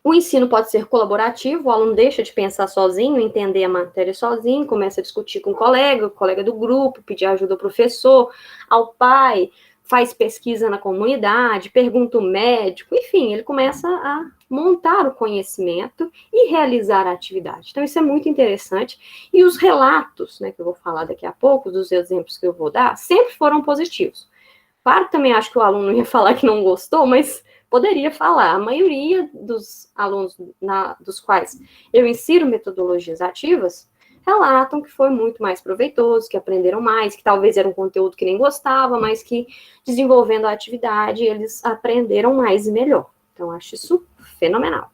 O ensino pode ser colaborativo, o aluno deixa de pensar sozinho, entender a matéria sozinho, começa a discutir com o colega do grupo, pedir ajuda ao professor, ao pai, faz pesquisa na comunidade, pergunta ao médico, enfim, ele começa a montar o conhecimento e realizar a atividade. Então, isso é muito interessante. E os relatos, né, que eu vou falar daqui a pouco, dos exemplos que eu vou dar, sempre foram positivos. Claro, também acho que o aluno ia falar que não gostou, mas poderia falar. A maioria dos alunos dos quais eu ensino metodologias ativas relatam que foi muito mais proveitoso, que aprenderam mais, que talvez era um conteúdo que nem gostava, mas que desenvolvendo a atividade eles aprenderam mais e melhor. Então, acho isso fenomenal.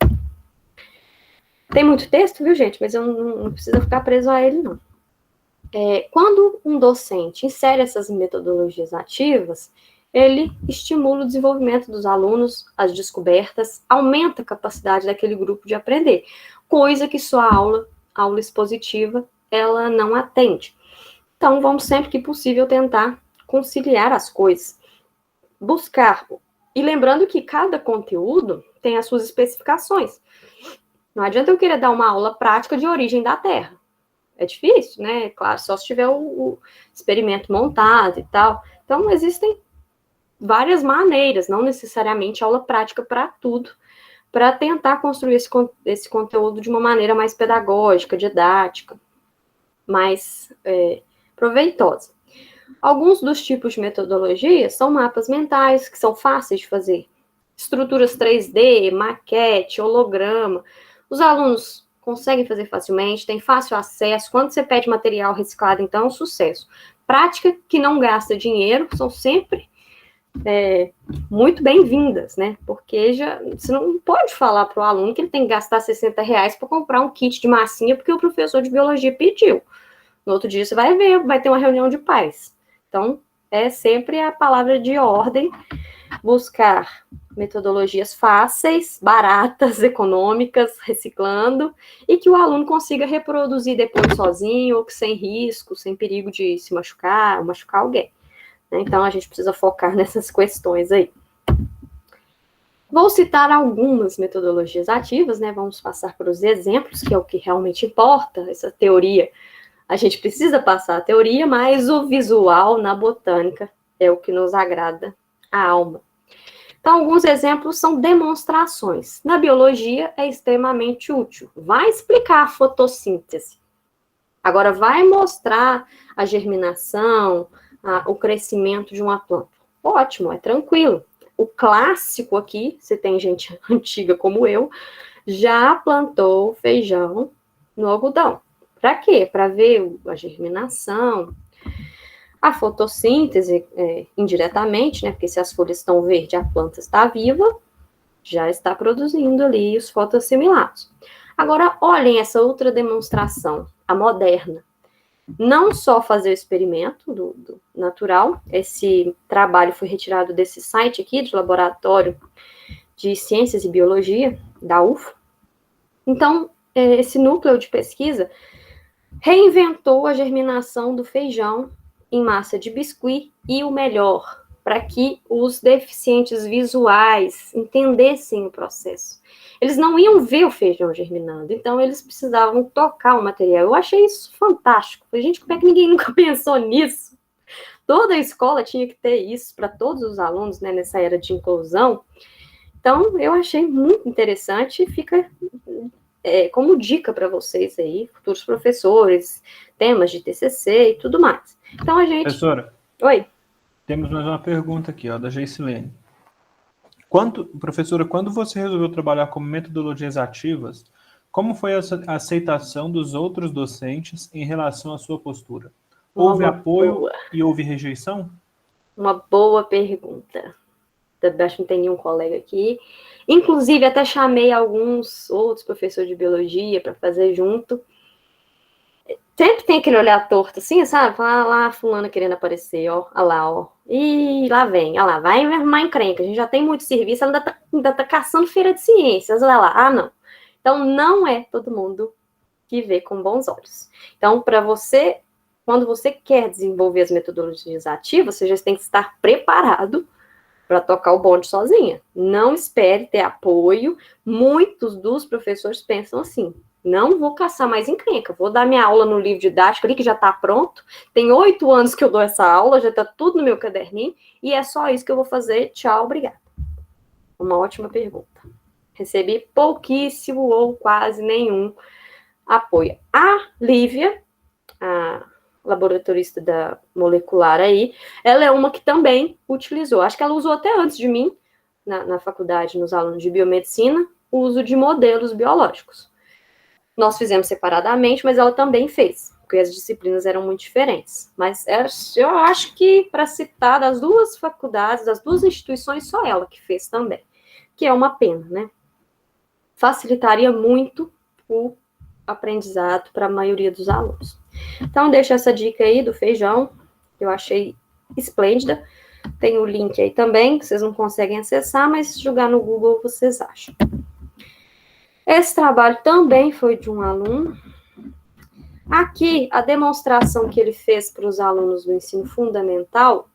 Tem muito texto, viu, gente? Mas eu não preciso ficar preso a ele, não. Quando um docente insere essas metodologias ativas, ele estimula o desenvolvimento dos alunos, as descobertas, aumenta a capacidade daquele grupo de aprender, coisa que só a aula expositiva, ela não atende. Então, vamos sempre que possível tentar conciliar as coisas. Buscar. E lembrando que cada conteúdo tem as suas especificações. Não adianta eu querer dar uma aula prática de origem da Terra. É difícil, né? Claro, só se tiver o experimento montado e tal. Então, existem várias maneiras, não necessariamente aula prática para tudo, para tentar construir esse conteúdo de uma maneira mais pedagógica, didática, mais proveitosa. Alguns dos tipos de metodologia são mapas mentais, que são fáceis de fazer. Estruturas 3D, maquete, holograma. Os alunos conseguem fazer facilmente, têm fácil acesso. Quando você pede material reciclado, então, é um sucesso. Prática que não gasta dinheiro, são sempre muito bem-vindas, né? Porque você não pode falar para o aluno que ele tem que gastar R$60 para comprar um kit de massinha porque o professor de biologia pediu. No outro dia você vai ver, vai ter uma reunião de pais. Então, é sempre a palavra de ordem, buscar metodologias fáceis, baratas, econômicas, reciclando, e que o aluno consiga reproduzir depois sozinho, ou que sem risco, sem perigo de se machucar, ou machucar alguém. Então, a gente precisa focar nessas questões aí. Vou citar algumas metodologias ativas, né? Vamos passar por os exemplos, que é o que realmente importa, essa teoria. A gente precisa passar a teoria, mas o visual na botânica é o que nos agrada a alma. Então, alguns exemplos são demonstrações. Na biologia, é extremamente útil. Vai explicar a fotossíntese. Agora, vai mostrar a germinação, o crescimento de uma planta. Ótimo, é tranquilo. O clássico aqui, se tem gente antiga como eu, já plantou feijão no algodão. Para quê? Para ver a germinação, a fotossíntese, indiretamente, né? Porque se as folhas estão verdes, a planta está viva, já está produzindo ali os fotoassimilados. Agora, olhem essa outra demonstração, a moderna. Não só fazer o experimento do natural, esse trabalho foi retirado desse site aqui, do Laboratório de Ciências e Biologia, da UFO. Então, esse núcleo de pesquisa reinventou a germinação do feijão em massa de biscuit e o melhor, para que os deficientes visuais entendessem o processo. Eles não iam ver o feijão germinando, então eles precisavam tocar o material. Eu achei isso fantástico. Falei, gente, como é que ninguém nunca pensou nisso? Toda a escola tinha que ter isso para todos os alunos, né, nessa era de inclusão. Então, eu achei muito interessante e fica como dica para vocês aí, futuros professores, temas de TCC e tudo mais. Então, a gente...
Professora.
Oi.
Temos mais uma pergunta aqui, ó, da Geicilene. Professora, quando você resolveu trabalhar com metodologias ativas, como foi a aceitação dos outros docentes em relação à sua postura? Houve apoio e houve rejeição?
Uma boa pergunta. Acho que não tem nenhum colega aqui. Inclusive, até chamei alguns outros professores de biologia para fazer junto. Sempre tem aquele olhar torto, assim, sabe? Fala lá, fulana querendo aparecer, ó. Olha lá, ó. Ih, lá vem, olha lá, vai arrumar encrenca. A gente já tem muito serviço, ela ainda tá caçando feira de ciências, olha lá. Ah, não. Então, não é todo mundo que vê com bons olhos. Então, para você, quando você quer desenvolver as metodologias ativas, você já tem que estar preparado para tocar o bonde sozinha. Não espere ter apoio. Muitos dos professores pensam assim, não vou caçar mais encrenca, vou dar minha aula no livro didático ali, que já está pronto, tem 8 anos que eu dou essa aula, já está tudo no meu caderninho, e é só isso que eu vou fazer, tchau, obrigada. Uma ótima pergunta. Recebi pouquíssimo ou quase nenhum apoio. A Lívia, a laboratorista da molecular aí, ela é uma que também utilizou, acho que ela usou até antes de mim, na faculdade, nos alunos de biomedicina, o uso de modelos biológicos. Nós fizemos separadamente, mas ela também fez, porque as disciplinas eram muito diferentes. Mas eu acho que, para citar, das duas faculdades, das duas instituições, só ela que fez também, que é uma pena, né? Facilitaria muito o aprendizado para a maioria dos alunos. Então, deixo essa dica aí do feijão, que eu achei esplêndida. Tem o link aí também, que vocês não conseguem acessar, mas jogar no Google vocês acham. Esse trabalho também foi de um aluno. Aqui, a demonstração que ele fez para os alunos do ensino fundamental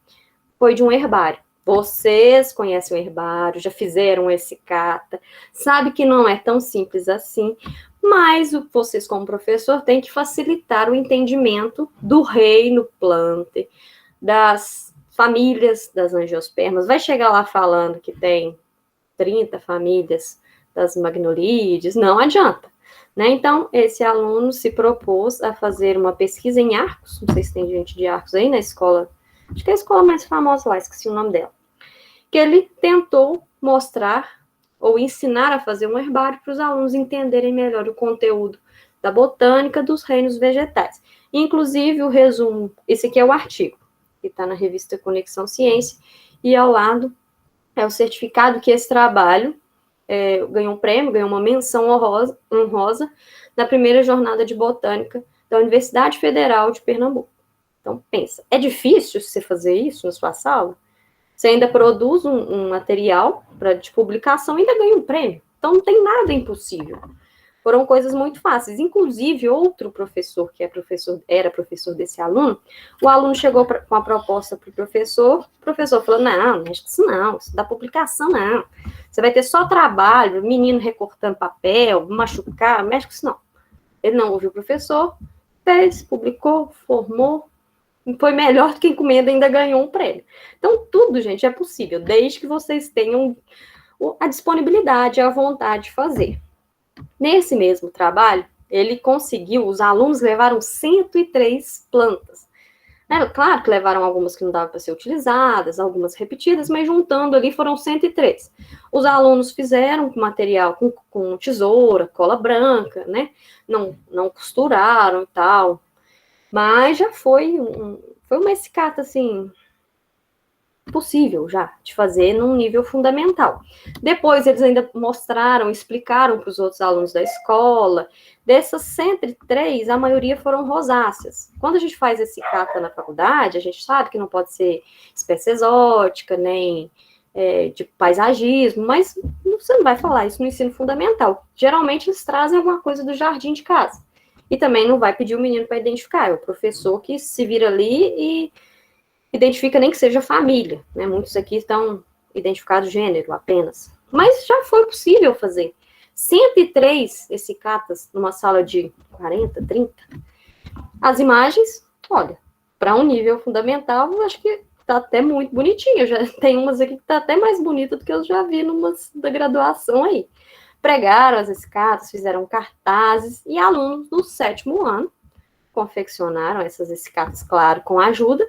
foi de um herbário. Vocês conhecem o herbário, já fizeram esse cata, sabe que não é tão simples assim, mas vocês, como professor, têm que facilitar o entendimento do reino planta, das famílias das angiospermas. Vai chegar lá falando que tem 30 famílias das magnolídeas, não adianta, né? Então, esse aluno se propôs a fazer uma pesquisa em Arcos, não sei se tem gente de Arcos aí na escola, acho que é a escola mais famosa lá, esqueci o nome dela, que ele tentou mostrar ou ensinar a fazer um herbário para os alunos entenderem melhor o conteúdo da botânica dos reinos vegetais. Inclusive, o resumo, esse aqui é o artigo, que está na revista Conexão Ciência, e ao lado é o certificado que esse trabalho ganhou um prêmio, ganhou uma menção honrosa na primeira jornada de botânica da Universidade Federal de Pernambuco. Então, pensa, é difícil você fazer isso na sua sala? Você ainda produz um material de publicação e ainda ganha um prêmio. Então, não tem nada impossível. Foram coisas muito fáceis. Inclusive, outro professor, que era professor desse aluno, o aluno chegou com a proposta para o professor falou, não mexe com isso não, isso dá publicação não. Você vai ter só trabalho, menino recortando papel, machucar, mexe com isso não. Ele não ouviu o professor, fez, publicou, formou, foi melhor do que encomenda, ainda ganhou um prêmio. Então, tudo, gente, é possível, desde que vocês tenham a disponibilidade, a vontade de fazer. Nesse mesmo trabalho, ele conseguiu, os alunos levaram 103 plantas. Claro que levaram algumas que não davam para ser utilizadas, algumas repetidas, mas juntando ali foram 103. Os alunos fizeram com material, com tesoura, cola branca, né? Não costuraram e tal. Mas já foi uma escata, assim, possível já de fazer num nível fundamental. Depois eles ainda mostraram, explicaram para os outros alunos da escola. Dessas 103, a maioria foram rosáceas. Quando a gente faz esse cata na faculdade, a gente sabe que não pode ser espécie exótica, nem de paisagismo, mas você não vai falar isso no ensino fundamental. Geralmente eles trazem alguma coisa do jardim de casa. E também não vai pedir o menino para identificar, é o professor que se vira ali e identifica nem que seja família, né? Muitos aqui estão identificados gênero apenas. Mas já foi possível fazer. 103 esse catas numa sala de 40, 30. As imagens, olha, para um nível fundamental, eu acho que tá até muito bonitinho. Já tem umas aqui que tá até mais bonita do que eu já vi numas da graduação aí. Pregaram as escadas, fizeram cartazes, e alunos do 7º ano confeccionaram essas escadas, claro, com a ajuda.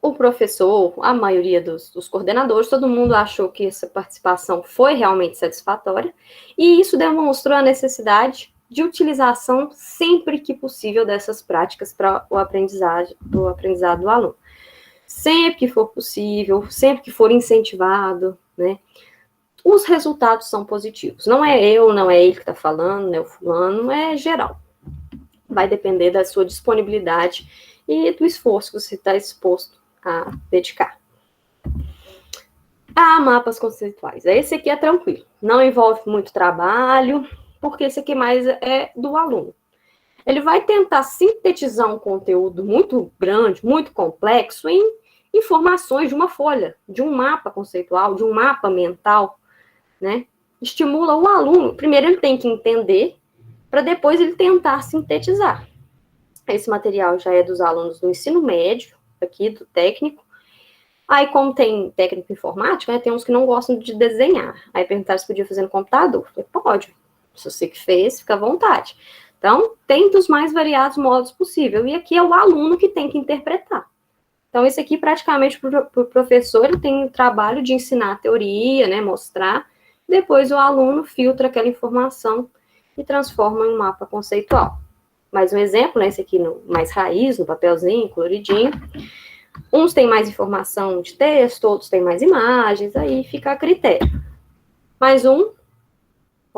O professor, a maioria dos coordenadores, todo mundo achou que essa participação foi realmente satisfatória, e isso demonstrou a necessidade de utilização sempre que possível dessas práticas para o aprendizado do aluno. Sempre que for possível, sempre que for incentivado, né? Os resultados são positivos. Não é eu, não é ele que está falando, não é o fulano, é geral. Vai depender da sua disponibilidade e do esforço que você está disposto a dedicar. Mapas conceituais. Esse aqui é tranquilo. Não envolve muito trabalho, porque esse aqui mais é do aluno. Ele vai tentar sintetizar um conteúdo muito grande, muito complexo, em informações de uma folha, de um mapa conceitual, de um mapa mental, né? Estimula o aluno. Primeiro ele tem que entender, para depois ele tentar sintetizar. Esse material já é dos alunos do ensino médio, aqui do técnico. Aí, como tem técnico informático, né, tem uns que não gostam de desenhar. Aí perguntaram se podia fazer no computador. Eu falei, pode. Se você que fez, fica à vontade. Então, tem dos mais variados modos possível. E aqui é o aluno que tem que interpretar. Então, esse aqui, praticamente, para o professor, ele tem o trabalho de ensinar a teoria, né, mostrar. Depois, o aluno filtra aquela informação e transforma em um mapa conceitual. Mais um exemplo, né, esse aqui no mais raiz, no papelzinho, coloridinho. Uns têm mais informação de texto, outros têm mais imagens, aí fica a critério. Mais um,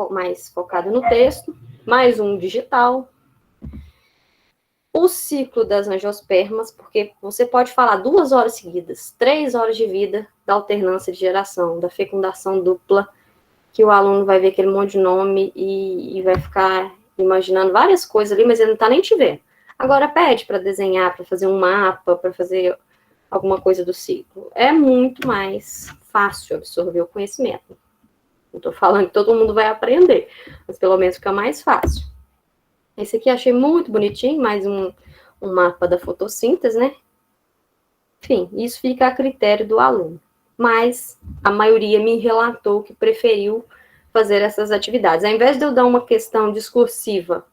mais focado no texto, mais um digital. O ciclo das angiospermas, porque você pode falar 2 horas seguidas, 3 horas de vida da alternância de geração, da fecundação dupla, que o aluno vai ver aquele monte de nome e vai ficar imaginando várias coisas ali, mas ele não está nem te vendo. Agora pede para desenhar, para fazer um mapa, para fazer alguma coisa do ciclo. É muito mais fácil absorver o conhecimento. Não estou falando que todo mundo vai aprender, mas pelo menos fica mais fácil. Esse aqui achei muito bonitinho, mais um mapa da fotossíntese, né? Enfim, isso fica a critério do aluno. Mas a maioria me relatou que preferiu fazer essas atividades. Ao invés de eu dar uma questão discursiva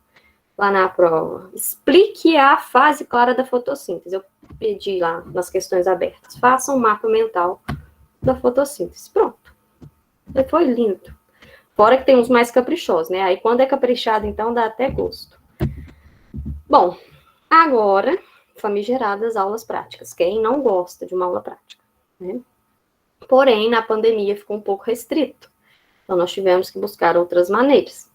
lá na prova, explique a fase clara da fotossíntese. Eu pedi lá nas questões abertas, faça um mapa mental da fotossíntese. Pronto. E foi lindo. Fora que tem uns mais caprichosos, né? Aí quando é caprichado, então, dá até gosto. Bom, agora, famigeradas aulas práticas. Quem não gosta de uma aula prática, né? Porém, na pandemia ficou um pouco restrito. Então, nós tivemos que buscar outras maneiras.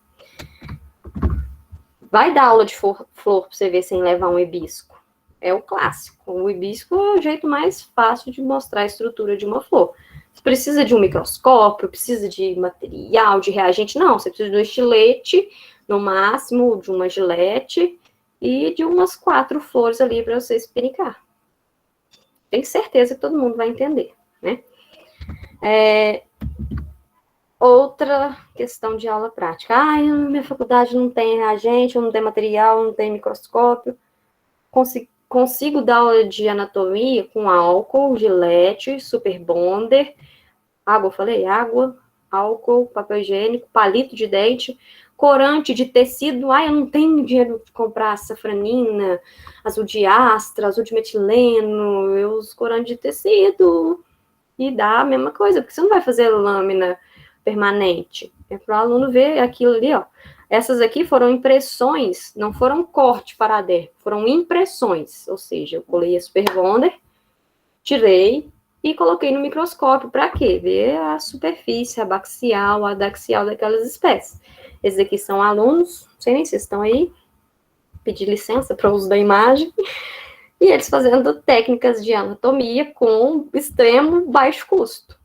Vai dar aula de flor para você ver sem levar um hibisco. É o clássico. O hibisco é o jeito mais fácil de mostrar a estrutura de uma flor. Você precisa de um microscópio, precisa de material, de reagente. Não, você precisa de um estilete, no máximo, de uma gilete e de umas 4 flores ali para você espinicar. Tenho certeza que todo mundo vai entender, né? Outra questão de aula prática. Minha faculdade não tem reagente, não tem material, não tem microscópio. consigo dar aula de anatomia com álcool, gilete, super bonder, água, falei? Água, álcool, papel higiênico, palito de dente, corante de tecido. Eu não tenho dinheiro de comprar safranina, azul de astra, azul de metileno, eu uso corante de tecido. E dá a mesma coisa, porque você não vai fazer lâmina permanente. É para o aluno ver aquilo ali, ó. Essas aqui foram impressões, não foram corte para adér, foram impressões. Ou seja, eu colei a super bonder, tirei e coloquei no microscópio. Para quê? Ver a superfície abaxial, adaxial daquelas espécies. Esses aqui são alunos, não sei nem se estão aí, pedi licença para o uso da imagem. E eles fazendo técnicas de anatomia com extremo baixo custo.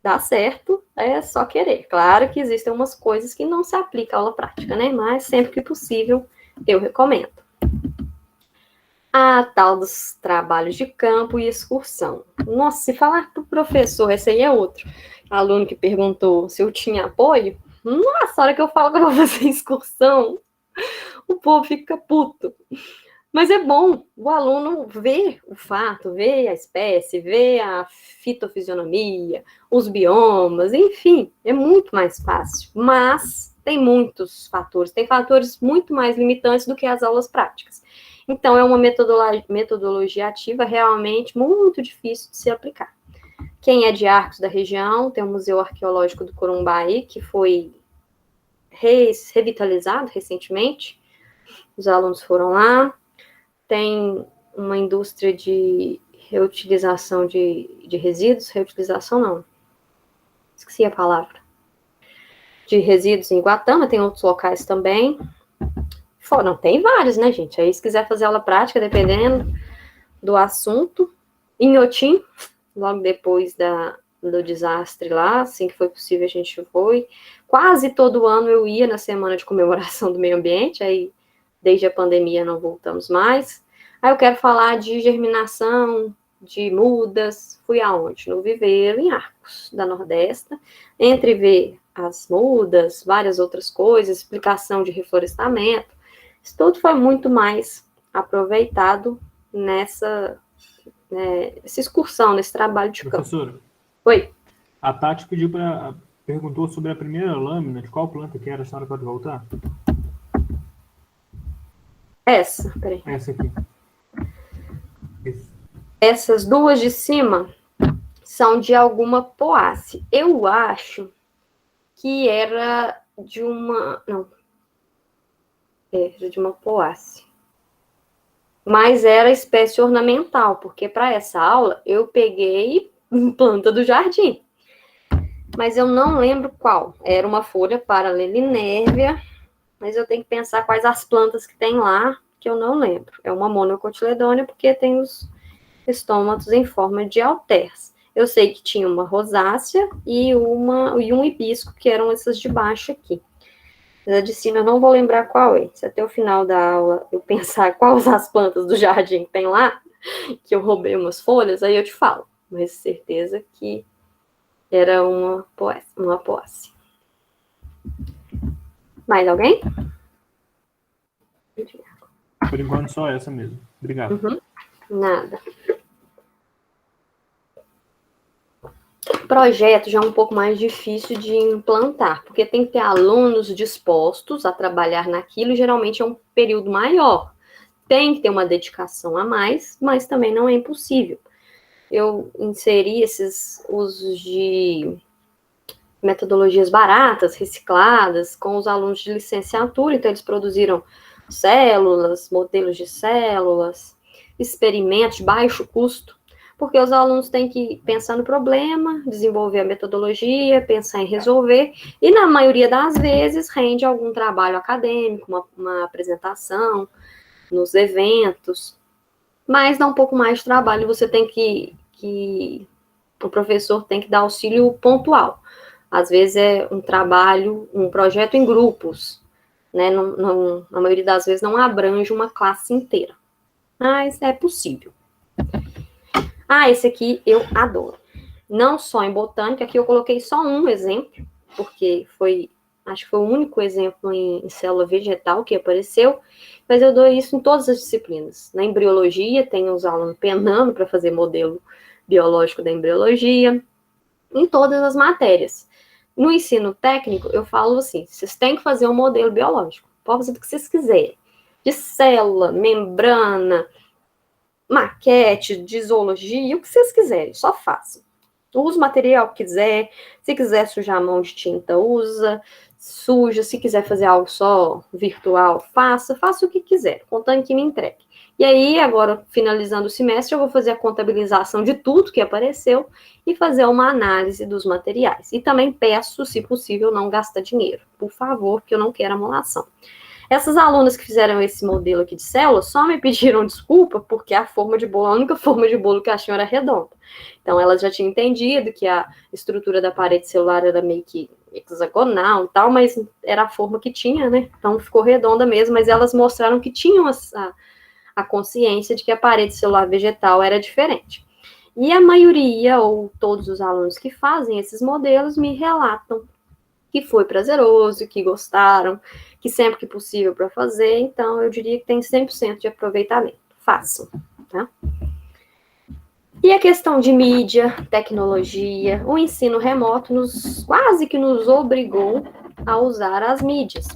Dá certo, é só querer. Claro que existem umas coisas que não se aplicam à aula prática, né? Mas sempre que possível, eu recomendo. A tal dos trabalhos de campo e excursão. Nossa, se falar para o professor, esse aí é outro aluno que perguntou se eu tinha apoio. Nossa, a hora que eu falo que eu vou fazer excursão, o povo fica puto. Mas é bom o aluno ver o fato, ver a espécie, ver a fitofisionomia, os biomas, enfim, é muito mais fácil. Mas tem muitos fatores, tem fatores muito mais limitantes do que as aulas práticas. Então, é uma metodologia ativa realmente muito difícil de se aplicar. Quem é de Arcos da região, tem o Museu Arqueológico do Corumbá, que foi revitalizado recentemente. Os alunos foram lá. Tem uma indústria de reutilização de resíduos, reutilização não, esqueci a palavra, de resíduos em Guatama, tem outros locais também. Não, tem vários, né, gente? Aí, se quiser fazer aula prática, dependendo do assunto, em Otim, logo depois do desastre lá, assim que foi possível, a gente foi. Quase todo ano eu ia na semana de comemoração do meio ambiente, aí desde a pandemia não voltamos mais. Aí eu quero falar de germinação, de mudas. Fui aonde? No viveiro, em Arcos, da Nordesta. Entre ver as mudas, várias outras coisas, explicação de reflorestamento. Isso tudo foi muito mais aproveitado nessa excursão, nesse trabalho de campo.
Professora?
Oi?
A Tati perguntou sobre a primeira lâmina, de qual planta que era, a senhora pode voltar?
Essa, peraí.
Essa aqui. Isso.
Essas duas de cima são de alguma poácea. Eu acho que era de uma... Não. Era de uma poácea. Mas era espécie ornamental, porque para essa aula eu peguei planta do jardim. Mas eu não lembro qual. Era uma folha paralelinérvia, mas eu tenho que pensar quais as plantas que tem lá, que eu não lembro. É uma monocotiledônia, porque tem os estômatos em forma de halteres. Eu sei que tinha uma rosácea e um hibisco, que eram essas de baixo aqui. Mas a de cima eu não vou lembrar qual é. Se até o final da aula eu pensar quais as plantas do jardim tem lá, que eu roubei umas folhas, aí eu te falo. Mas certeza que era uma poácea. Mais alguém?
Por enquanto, só essa mesmo. Obrigado.
Nada. Projeto já é um pouco mais difícil de implantar, porque tem que ter alunos dispostos a trabalhar naquilo, e geralmente é um período maior. Tem que ter uma dedicação a mais, mas também não é impossível. Eu inseri esses usos de metodologias baratas, recicladas, com os alunos de licenciatura, então eles produziram células, modelos de células, experimentos de baixo custo, porque os alunos têm que pensar no problema, desenvolver a metodologia, pensar em resolver, e na maioria das vezes rende algum trabalho acadêmico, uma apresentação nos eventos, mas dá um pouco mais de trabalho, você tem o professor tem que dar auxílio pontual. Às vezes é um trabalho, um projeto em grupos, né? Na maioria das vezes não abrange uma classe inteira, mas é possível. Esse aqui eu adoro. Não só em botânica, aqui eu coloquei só um exemplo, porque foi acho que foi o único exemplo em célula vegetal que apareceu, mas eu dou isso em todas as disciplinas. Na embriologia, tem os alunos penando para fazer modelo biológico da embriologia, em todas as matérias. No ensino técnico, eu falo assim, vocês têm que fazer um modelo biológico, pode fazer do que vocês quiserem, de célula, membrana, maquete, de zoologia, o que vocês quiserem, só façam. Usa o material que quiser, se quiser sujar a mão de tinta, usa, suja, se quiser fazer algo só virtual, faça o que quiser, contando que me entregue. E aí, agora, finalizando o semestre, eu vou fazer a contabilização de tudo que apareceu e fazer uma análise dos materiais. E também peço, se possível, não gastar dinheiro, por favor, porque eu não quero amolação. Essas alunas que fizeram esse modelo aqui de célula só me pediram desculpa porque a forma de bolo, a única forma de bolo que acham era redonda. Então, elas já tinham entendido que a estrutura da parede celular era meio que hexagonal e tal, mas era a forma que tinha, né? Então, ficou redonda mesmo, mas elas mostraram que tinham a consciência de que a parede celular vegetal era diferente. E a maioria, ou todos os alunos que fazem esses modelos, me relatam que foi prazeroso, que gostaram, que sempre que possível para fazer, então eu diria que tem 100% de aproveitamento. Façam, tá? E a questão de mídia, tecnologia, o ensino remoto quase que nos obrigou a usar as mídias.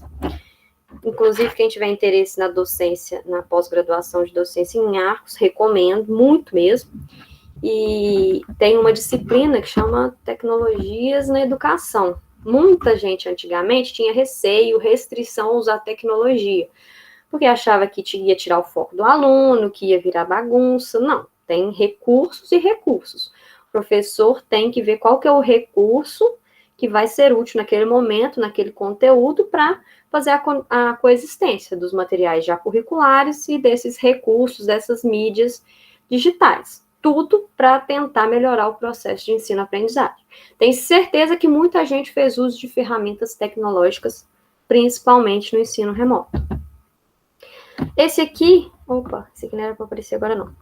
Inclusive, quem tiver interesse na docência, na pós-graduação de docência em Arcos, recomendo, muito mesmo. E tem uma disciplina que chama Tecnologias na Educação. Muita gente antigamente tinha receio, restrição a usar tecnologia, porque achava que ia tirar o foco do aluno, que ia virar bagunça. Não, tem recursos e recursos. O professor tem que ver qual que é o recurso que vai ser útil naquele momento, naquele conteúdo, para fazer a coexistência dos materiais já curriculares e desses recursos, dessas mídias digitais. Tudo para tentar melhorar o processo de ensino-aprendizagem. Tenho certeza que muita gente fez uso de ferramentas tecnológicas, principalmente no ensino remoto. Esse aqui não era para aparecer agora não.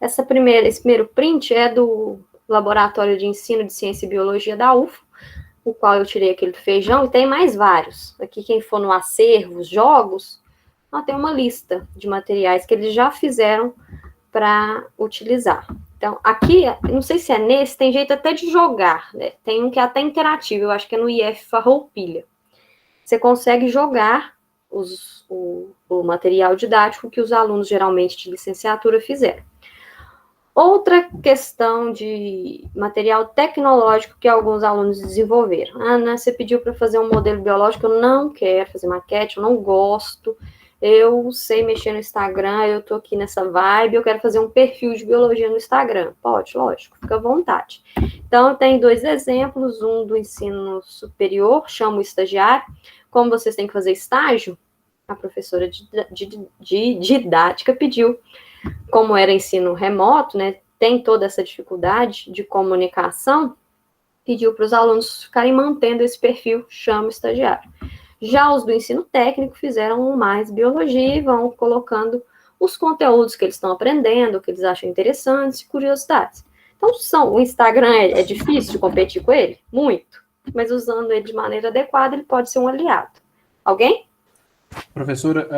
Esse primeiro print é do Laboratório de Ensino de Ciência e Biologia da UFO, o qual eu tirei aquele do feijão, e tem mais vários. Aqui, quem for no acervo, jogos, tem uma lista de materiais que eles já fizeram para utilizar. Então, aqui, não sei se é nesse, tem jeito até de jogar, né? Tem um que é até interativo, eu acho que é no IF Farroupilha. Você consegue jogar o material didático que os alunos, geralmente, de licenciatura fizeram. Outra questão de material tecnológico que alguns alunos desenvolveram. Ana, você pediu para fazer um modelo biológico, eu não quero fazer maquete, eu não gosto, eu sei mexer no Instagram, eu tô aqui nessa vibe, eu quero fazer um perfil de biologia no Instagram. Pode, lógico, fica à vontade. Então, tem 2 exemplos, um do ensino superior, chama o estagiário. Como vocês têm que fazer estágio, a professora de didática pediu, como era ensino remoto, né, tem toda essa dificuldade de comunicação, pediu para os alunos ficarem mantendo esse perfil, chama o estagiário. Já os do ensino técnico fizeram mais biologia e vão colocando os conteúdos que eles estão aprendendo, que eles acham interessantes, curiosidades. Então, o Instagram é difícil de competir com ele? Muito. Mas usando ele de maneira adequada, ele pode ser um aliado. Alguém?
Professora,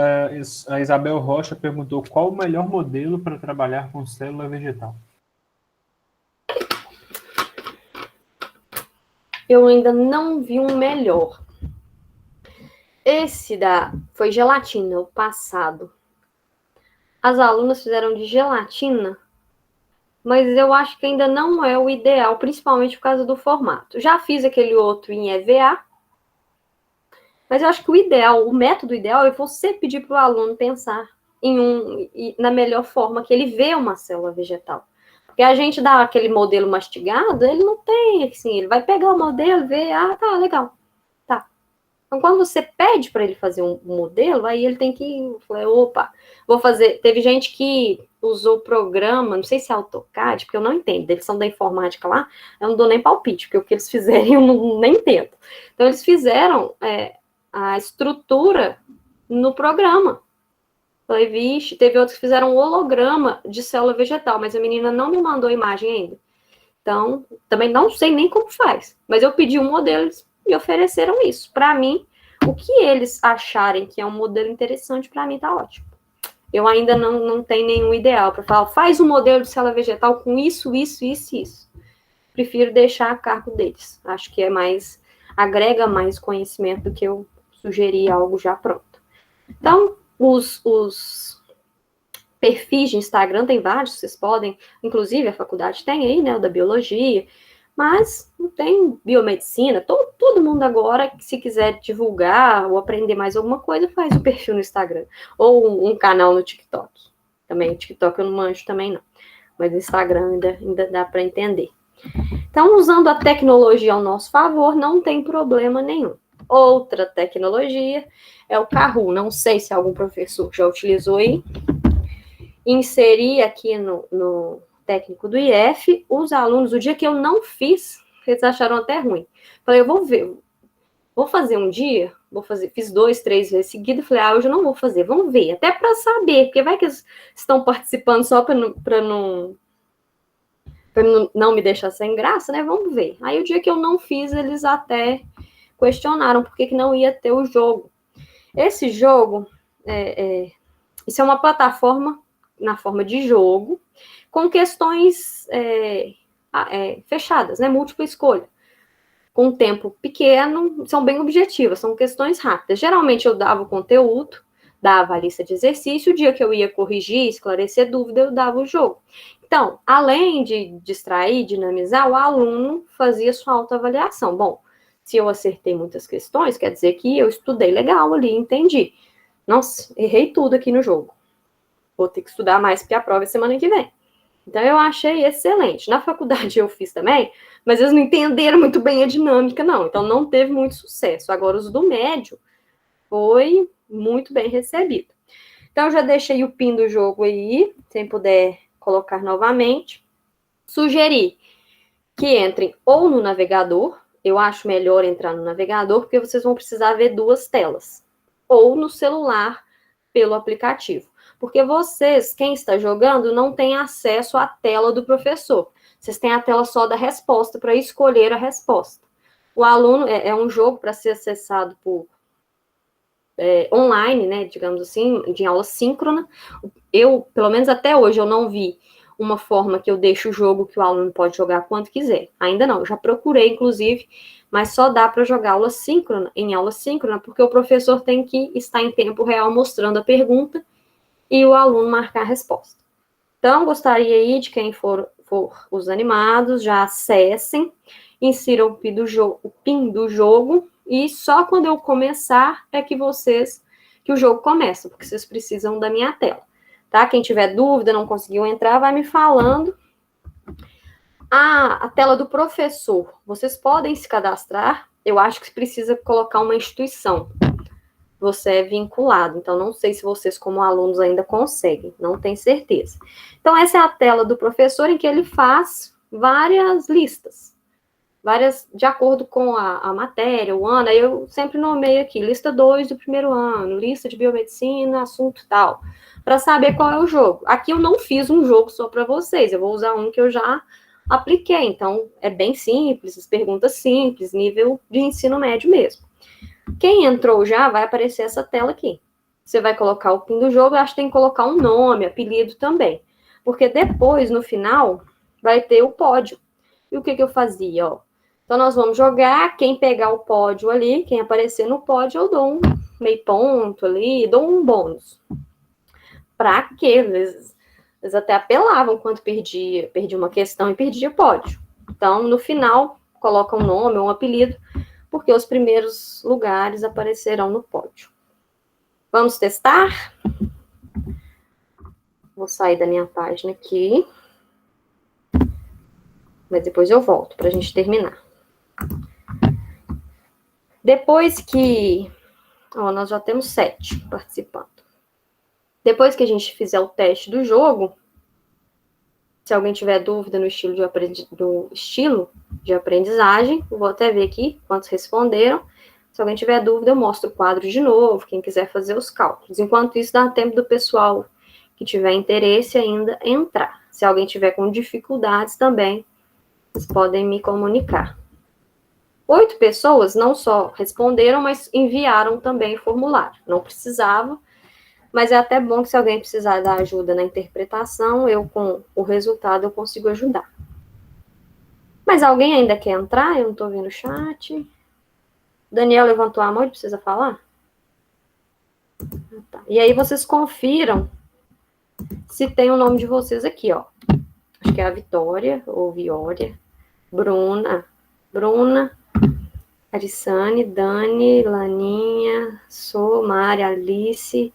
a Isabel Rocha perguntou qual o melhor modelo para trabalhar com célula vegetal.
Eu ainda não vi um melhor. Esse foi gelatina, o passado. As alunas fizeram de gelatina, mas eu acho que ainda não é o ideal, principalmente por causa do formato. Já fiz aquele outro em EVA, mas eu acho que o ideal, o método ideal é você pedir para o aluno pensar na melhor forma que ele vê uma célula vegetal. Porque a gente dá aquele modelo mastigado, ele não tem, assim, ele vai pegar o modelo, ver, tá, legal. Então, quando você pede para ele fazer um modelo, aí ele tem que... vou fazer... Teve gente que usou o programa, não sei se é AutoCAD, porque eu não entendo, eles são da informática lá, eu não dou nem palpite, porque o que eles fizerem eu nem entendo. Então, eles fizeram a estrutura no programa. Falei, vixe, teve outros que fizeram um holograma de célula vegetal, mas a menina não me mandou a imagem ainda. Então, também não sei nem como faz, mas eu pedi um modelo e ofereceram isso. Para mim, O que eles acharem que é um modelo interessante, para mim tá ótimo. Eu ainda não tenho nenhum ideal para falar, faz um modelo de célula vegetal com isso. Prefiro deixar a cargo deles. Acho que agrega mais conhecimento do que eu sugerir algo já pronto. Então, os perfis de Instagram tem vários, vocês podem, inclusive a faculdade tem aí, né, o da biologia, mas não tem biomedicina, todo mundo agora, se quiser divulgar ou aprender mais alguma coisa, faz o perfil no Instagram, ou um canal no TikTok. Também, o TikTok eu não manjo também não, mas o Instagram ainda dá para entender. Então, usando a tecnologia ao nosso favor, não tem problema nenhum. Outra tecnologia é o Kahoot. Não sei se algum professor já utilizou aí. Inseri aqui no técnico do IF, os alunos, o dia que eu não fiz, eles acharam até ruim. Falei, eu vou ver, vou fazer um dia, fiz 2, 3 vezes seguidas, falei, hoje eu não vou fazer, vamos ver, até para saber, porque vai que eles estão participando só para não me deixar sem graça, né? Vamos ver. Aí o dia que eu não fiz, eles até questionaram por que não ia ter o jogo. Esse jogo, isso é uma plataforma na forma de jogo, com questões fechadas, né? Múltipla escolha. Com um tempo pequeno, são bem objetivas, são questões rápidas. Geralmente eu dava o conteúdo, dava a lista de exercício, o dia que eu ia corrigir, esclarecer dúvida, eu dava o jogo. Então, além de distrair, dinamizar, o aluno fazia sua autoavaliação. Bom, se eu acertei muitas questões, quer dizer que eu estudei legal ali, entendi. Nossa, errei tudo aqui no jogo. Vou ter que estudar mais porque a prova é semana que vem. Então, eu achei excelente. Na faculdade eu fiz também, mas eles não entenderam muito bem a dinâmica, não. Então, não teve muito sucesso. Agora, os do médio foi muito bem recebido. Então, eu já deixei o PIN do jogo aí, sem puder colocar novamente. Sugeri que entrem ou no navegador, eu acho melhor entrar no navegador, porque vocês vão precisar ver 2 telas. Ou no celular, pelo aplicativo. Porque vocês, quem está jogando, não tem acesso à tela do professor. Vocês têm a tela só da resposta, para escolher a resposta. O aluno, é um jogo para ser acessado por online, né, digamos assim, de aula síncrona. Eu, pelo menos até hoje, eu não vi uma forma que eu deixo o jogo que o aluno pode jogar quando quiser. Ainda não, eu já procurei, inclusive, mas só dá para jogar em aula síncrona, porque o professor tem que estar em tempo real mostrando a pergunta e o aluno marcar a resposta. Então, gostaria aí de quem for os animados, já acessem, insiram o PIN do jogo, e só quando eu começar é que o jogo começa, porque vocês precisam da minha tela. Tá? Quem tiver dúvida, não conseguiu entrar, vai me falando. A tela do professor, vocês podem se cadastrar, eu acho que precisa colocar uma instituição. Você é vinculado, então não sei se vocês como alunos ainda conseguem, não tenho certeza. Então essa é a tela do professor em que ele faz várias listas, de acordo com a matéria, o ano, aí eu sempre nomeio aqui, lista 2 do primeiro ano, lista de biomedicina, assunto tal, para saber qual é o jogo. Aqui eu não fiz um jogo só para vocês, eu vou usar um que eu já apliquei, então é bem simples, as perguntas simples, nível de ensino médio mesmo. Quem entrou já, vai aparecer essa tela aqui. Você vai colocar o PIN do jogo, eu acho que tem que colocar um nome, apelido também. Porque depois, no final, vai ter o pódio. E o que eu fazia, ó? Então, nós vamos jogar, quem pegar o pódio ali, quem aparecer no pódio, eu dou um meio ponto ali, dou um bônus. Pra quê? Eles até apelavam quando perdia uma questão e perdia pódio. Então, no final, coloca um nome ou um apelido, porque os primeiros lugares aparecerão no pódio. Vamos testar? Vou sair da minha página aqui. Mas depois eu volto para a gente terminar. Depois que... nós já temos 7 participando. Depois que a gente fizer o teste do jogo, se alguém tiver dúvida no estilo de aprendizagem, eu vou até ver aqui quantos responderam. Se alguém tiver dúvida, eu mostro o quadro de novo, quem quiser fazer os cálculos. Enquanto isso, dá tempo do pessoal que tiver interesse ainda entrar. Se alguém tiver com dificuldades também, vocês podem me comunicar. 8 pessoas não só responderam, mas enviaram também o formulário. Não precisava, mas é até bom que se alguém precisar da ajuda na interpretação, eu com o resultado eu consigo ajudar. Mas alguém ainda quer entrar? Eu não estou vendo o chat. Daniel levantou a mão, ele precisa falar? Tá. E aí vocês confiram se tem o nome de vocês aqui, ó. Acho que é a Vitória, ou Viória. Bruna, Arissane, Dani, Laninha, Sou, Mari, Alice,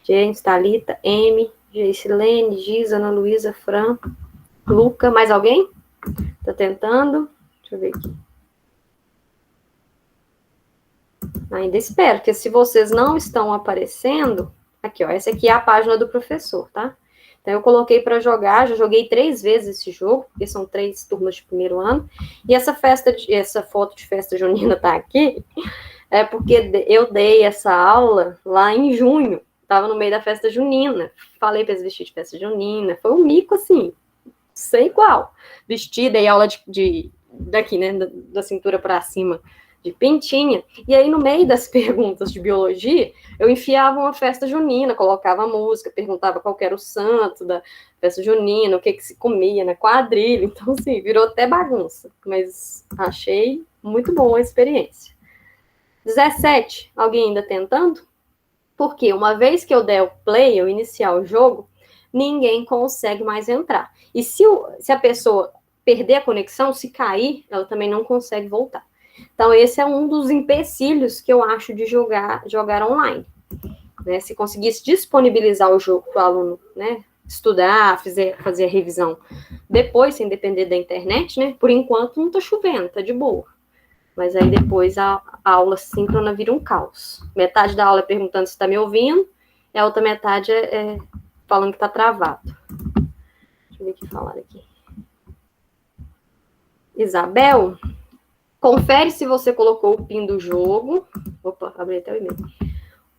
James, Thalita, M, Geisilene, Giza, Ana Luísa, Fran, Luca, mais alguém? Tá tentando? Deixa eu ver aqui. Ainda espero, porque se vocês não estão aparecendo... Aqui, ó, essa aqui é a página do professor, tá? Então, eu coloquei para jogar, já joguei 3 vezes esse jogo, porque são 3 turmas de primeiro ano, e essa foto de festa junina tá aqui, é porque eu dei essa aula lá em junho, tava no meio da festa junina, falei para eles vestir de festa junina, foi um mico, assim, sei qual, vestida e aula daqui, né, da cintura para cima, de pintinha, e aí no meio das perguntas de biologia, eu enfiava uma festa junina, colocava música, perguntava qual era o santo da festa junina, o que se comia na quadrilha, então assim, virou até bagunça, mas achei muito boa a experiência. 17, alguém ainda tentando? Porque uma vez que eu der o play, eu iniciar o jogo, ninguém consegue mais entrar. E se a pessoa perder a conexão, se cair, ela também não consegue voltar. Então, esse é um dos empecilhos que eu acho de jogar online. Né? Se conseguisse disponibilizar o jogo para o aluno, né, estudar, fazer a revisão depois, sem depender da internet, né? Por enquanto não está chovendo, está de boa. Mas aí depois a aula síncrona vira um caos. Metade da aula é perguntando se está me ouvindo, e a outra metade é falando que está travado. Deixa eu ver o que falaram aqui. Isabel... Confere se você colocou o PIN do jogo. Opa, abri até o e-mail.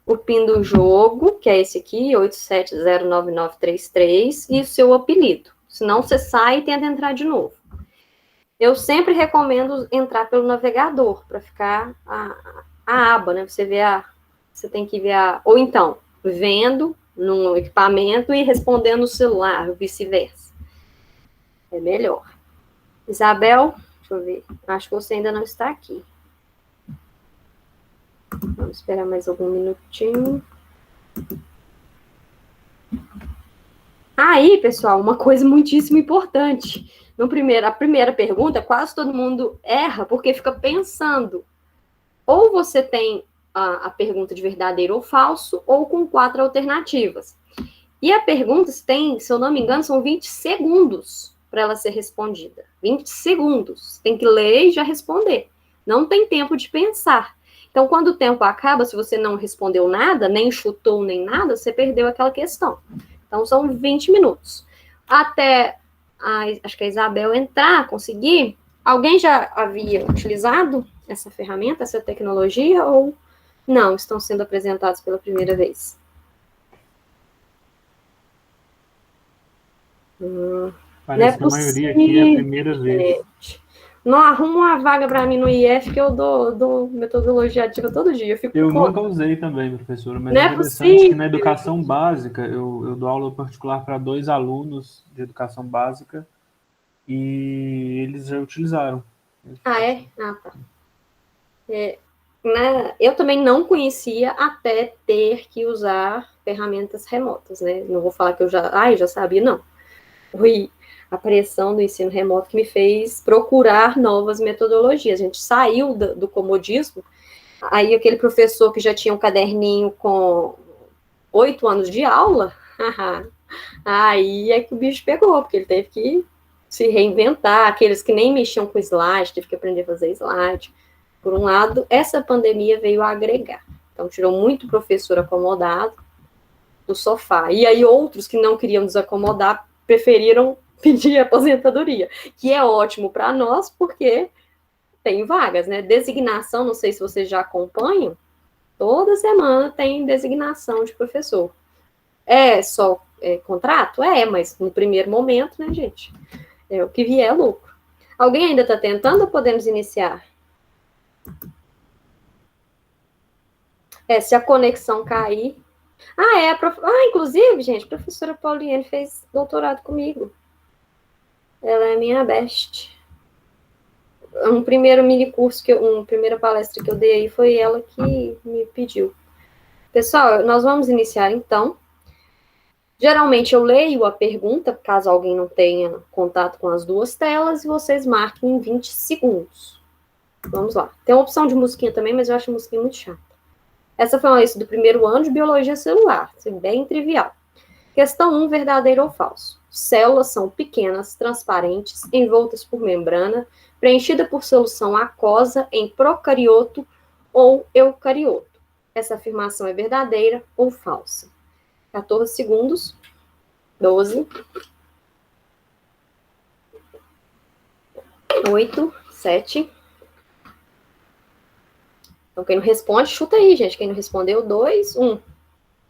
O PIN do jogo, que é esse aqui, 8709933, e o seu apelido. Senão você sai e tenta entrar de novo. Eu sempre recomendo entrar pelo navegador, para ficar a aba, né? Você tem que ver ou então, vendo no equipamento e respondendo no celular, ou vice-versa. É melhor. Isabel... Deixa eu ver. Acho que você ainda não está aqui. Vamos esperar mais algum minutinho. Aí, pessoal, uma coisa muitíssimo importante. A primeira pergunta, quase todo mundo erra, porque fica pensando. Ou você tem a pergunta de verdadeiro ou falso, ou com 4 alternativas. E a pergunta, se eu não me engano, são 20 segundos para ela ser respondida. 20 segundos. Tem que ler e já responder. Não tem tempo de pensar. Então, quando o tempo acaba, se você não respondeu nada, nem chutou, nem nada, você perdeu aquela questão. Então, são 20 minutos. Até, acho que a Isabel entrar, conseguir. Alguém já havia utilizado essa ferramenta, essa tecnologia, ou não? Estão sendo apresentados pela primeira vez?
Parece que a maioria aqui é a primeira vez.
Não arruma uma vaga para mim no IF que eu dou metodologia ativa todo dia.
Eu nunca usei também, professora, mas
não
é interessante
possível.
Que na educação básica, eu dou aula particular para 2 alunos de educação básica e eles já utilizaram.
Ah, é? Ah, tá. Eu também não conhecia até ter que usar ferramentas remotas, né? Não vou falar que eu já sabia, não. Foi a pressão do ensino remoto que me fez procurar novas metodologias. A gente saiu do comodismo, aí aquele professor que já tinha um caderninho com 8 anos de aula, aí é que o bicho pegou, porque ele teve que se reinventar, aqueles que nem mexiam com slide, teve que aprender a fazer slide. Por um lado, essa pandemia veio a agregar. Então, tirou muito professor acomodado do sofá. E aí, outros que não queriam desacomodar, preferiram pedir aposentadoria, que é ótimo para nós, porque tem vagas, né? Designação, não sei se vocês já acompanham, toda semana tem designação de professor. É só contrato? Mas no primeiro momento, né, gente? O que vier é lucro. Alguém ainda está tentando ou podemos iniciar? Se a conexão cair... inclusive, gente, a professora Pauliane fez doutorado comigo. Ela é minha best. Um primeiro mini curso, uma primeira palestra que eu dei aí, foi ela que me pediu. Pessoal, nós vamos iniciar então. Geralmente eu leio a pergunta, caso alguém não tenha contato com as duas telas, e vocês marquem em 20 segundos. Vamos lá. Tem uma opção de musiquinha também, mas eu acho a musiquinha muito chata. Essa foi uma lista do primeiro ano de biologia celular, bem trivial. Questão 1, verdadeiro ou falso? Células são pequenas, transparentes, envoltas por membrana, preenchida por solução aquosa em procarioto ou eucarioto. Essa afirmação é verdadeira ou falsa? 14 segundos. 12. 8, 7. Então, quem não responde, chuta aí, gente. Quem não respondeu, 2, 1.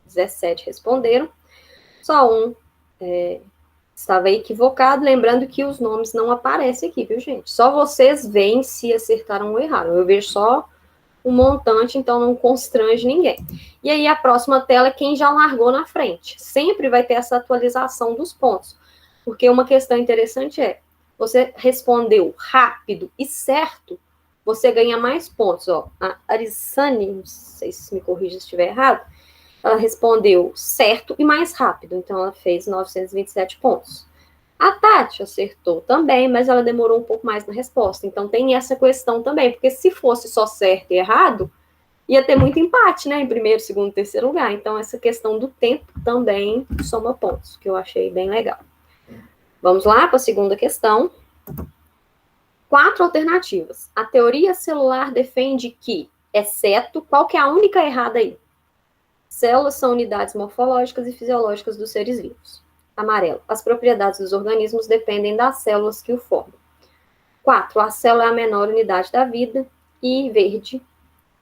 17 responderam. Só um estava equivocado. Lembrando que os nomes não aparecem aqui, viu, gente? Só vocês veem se acertaram ou erraram. Eu vejo só o montante, então não constrange ninguém. E aí, a próxima tela é quem já largou na frente. Sempre vai ter essa atualização dos pontos. Porque uma questão interessante é, você respondeu rápido e certo, você ganha mais pontos. Ó, a Arisane, não sei se me corrija se estiver errado, ela respondeu certo e mais rápido. Então, ela fez 927 pontos. A Tati acertou também, mas ela demorou um pouco mais na resposta. Então, tem essa questão também, porque se fosse só certo e errado, ia ter muito empate, né? Em primeiro, segundo, terceiro lugar. Então, essa questão do tempo também soma pontos, que eu achei bem legal. Vamos lá para a segunda questão. 4 alternativas. A teoria celular defende que, exceto, qual que é a única errada aí? Células são unidades morfológicas e fisiológicas dos seres vivos. Amarelo. As propriedades dos organismos dependem das células que o formam. 4. A célula é a menor unidade da vida. E verde.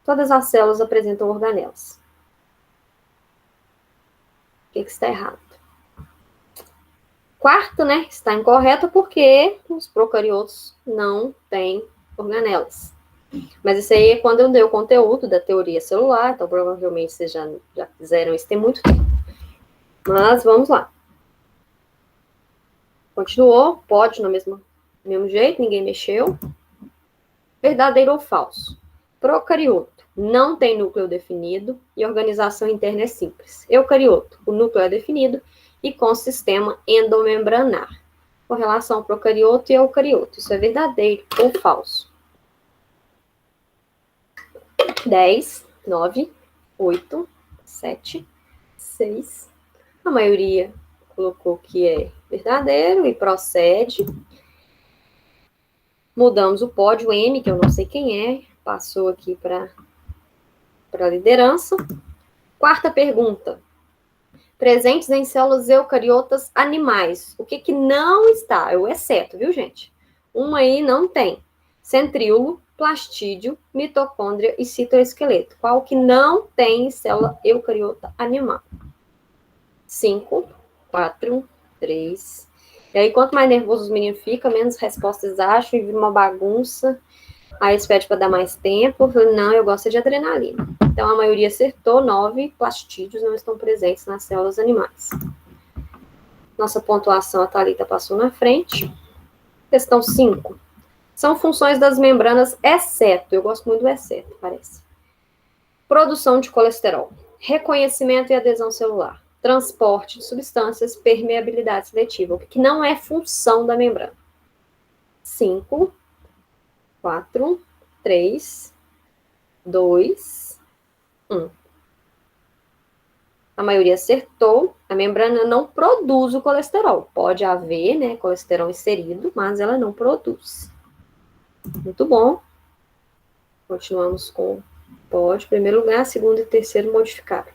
Todas as células apresentam organelas. O que está errado? Quarta, né? Está incorreta porque os procariotos não têm organelas. Mas isso aí é quando eu dei o conteúdo da teoria celular, então provavelmente vocês já fizeram isso tem muito tempo. Mas vamos lá. Continuou, pode no mesmo jeito, ninguém mexeu. Verdadeiro ou falso? Procarioto não tem núcleo definido e organização interna é simples. Eucarioto, o núcleo é definido e com sistema endomembranar. Com relação ao procarioto e eucarioto, isso é verdadeiro ou falso? 10, 9, 8, 7, 6. A maioria colocou que é verdadeiro e procede. Mudamos o pódio M, que eu não sei quem é, passou aqui para a liderança. Quarta pergunta. Presentes em células eucariotas animais. O que não está? É o exceto, viu, gente? Uma aí não tem. Centríolo, plastídio, mitocôndria e citoesqueleto. Qual que não tem célula eucariota animal? 5, 4, 3. E aí, quanto mais nervoso os meninos ficam, menos respostas acham e vira uma bagunça. Aí eles pedem para dar mais tempo. Eu falei, não, eu gosto de adrenalina. Então, a maioria acertou. 9 plastídeos não estão presentes nas células animais. Nossa pontuação, a Thalita passou na frente. Questão 5. São funções das membranas, exceto. Eu gosto muito do exceto, parece. Produção de colesterol. Reconhecimento e adesão celular. Transporte de substâncias, permeabilidade seletiva. O que não é função da membrana. 5, 4, 3, 2, 1. A maioria acertou. A membrana não produz o colesterol. Pode haver, né, colesterol inserido, mas ela não produz. Muito bom. Continuamos com pode, primeiro lugar, segundo e terceiro modificado.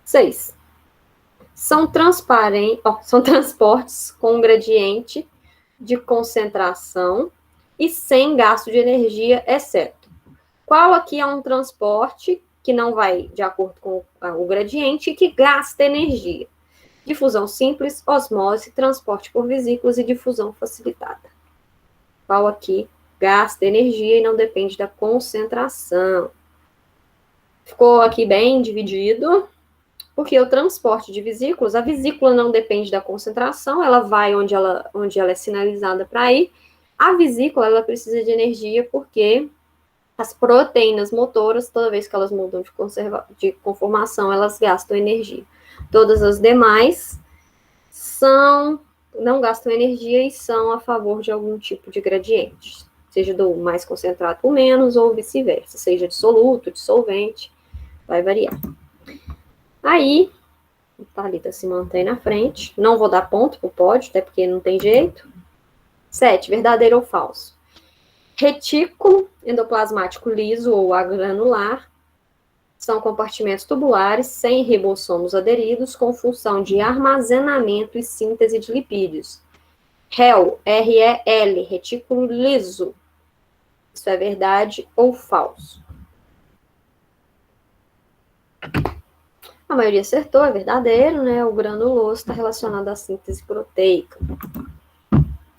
6. São transportes com gradiente de concentração e sem gasto de energia, exceto. Qual aqui é um transporte que não vai de acordo com o gradiente e que gasta energia? Difusão simples, osmose, transporte por vesículas e difusão facilitada. Qual aqui gasta energia e não depende da concentração. Ficou aqui bem dividido, porque o transporte de vesículas, a vesícula não depende da concentração, ela vai onde ela é sinalizada para ir. A vesícula, ela precisa de energia porque as proteínas motoras, toda vez que elas mudam de conformação, elas gastam energia. Todas as demais não gastam energia e são a favor de algum tipo de gradiente, seja do mais concentrado por menos ou vice-versa, seja dissoluto, dissolvente, vai variar. Aí, a Thalita se mantém na frente. Não vou dar ponto pro pódio, até porque não tem jeito. 7, verdadeiro ou falso? Retículo endoplasmático liso ou agranular são compartimentos tubulares sem ribossomos aderidos com função de armazenamento e síntese de lipídios. REL, R-E-L, retículo liso. Isso é verdade ou falso? A maioria acertou, é verdadeiro, né? O granuloso está relacionado à síntese proteica.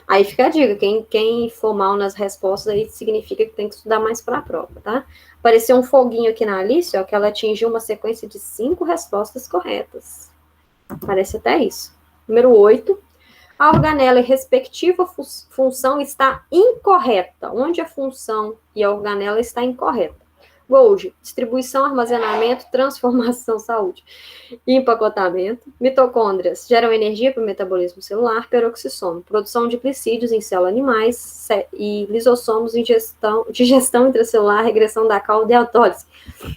Aí fica a dica, quem for mal nas respostas aí significa que tem que estudar mais para a prova, tá? Apareceu um foguinho aqui na Alice, ó, que ela atingiu uma sequência de 5 respostas corretas. Parece até isso. Número 8. A organela e respectiva função está incorreta. Onde a função e a organela está incorreta? Golgi, distribuição, armazenamento, transformação, saúde e empacotamento. Mitocôndrias geram energia para o metabolismo celular. Peroxissomo, produção de glicídios em células animais e lisossomos, digestão intracelular, regressão da cauda e autólise.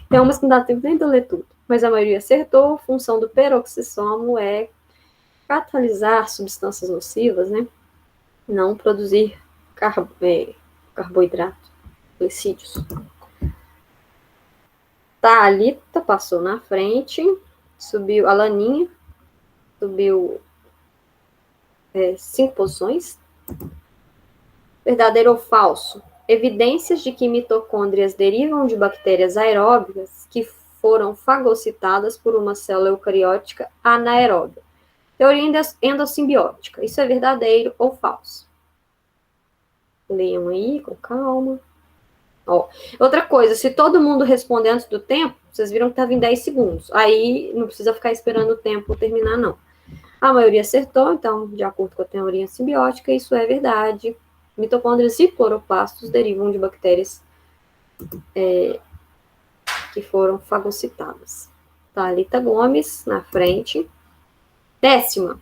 Tem umas que não dá tempo nem de ler tudo, mas a maioria acertou. A função do peroxissomo é catalisar substâncias nocivas, né? Não produzir carboidrato, glicídios. Thalita passou na frente, subiu a Laninha, subiu 5 posições. Verdadeiro ou falso? Evidências de que mitocôndrias derivam de bactérias aeróbicas que foram fagocitadas por uma célula eucariótica anaeróbica. Teoria endossimbiótica. Isso é verdadeiro ou falso? Leiam aí com calma. Ó, outra coisa, se todo mundo responder antes do tempo, vocês viram que estava em 10 segundos. Aí não precisa ficar esperando o tempo terminar, não. A maioria acertou, então, de acordo com a teoria simbiótica, isso é verdade. Mitocôndrias e cloroplastos derivam de bactérias que foram fagocitadas. Thalita Gomes, na frente. 10ª.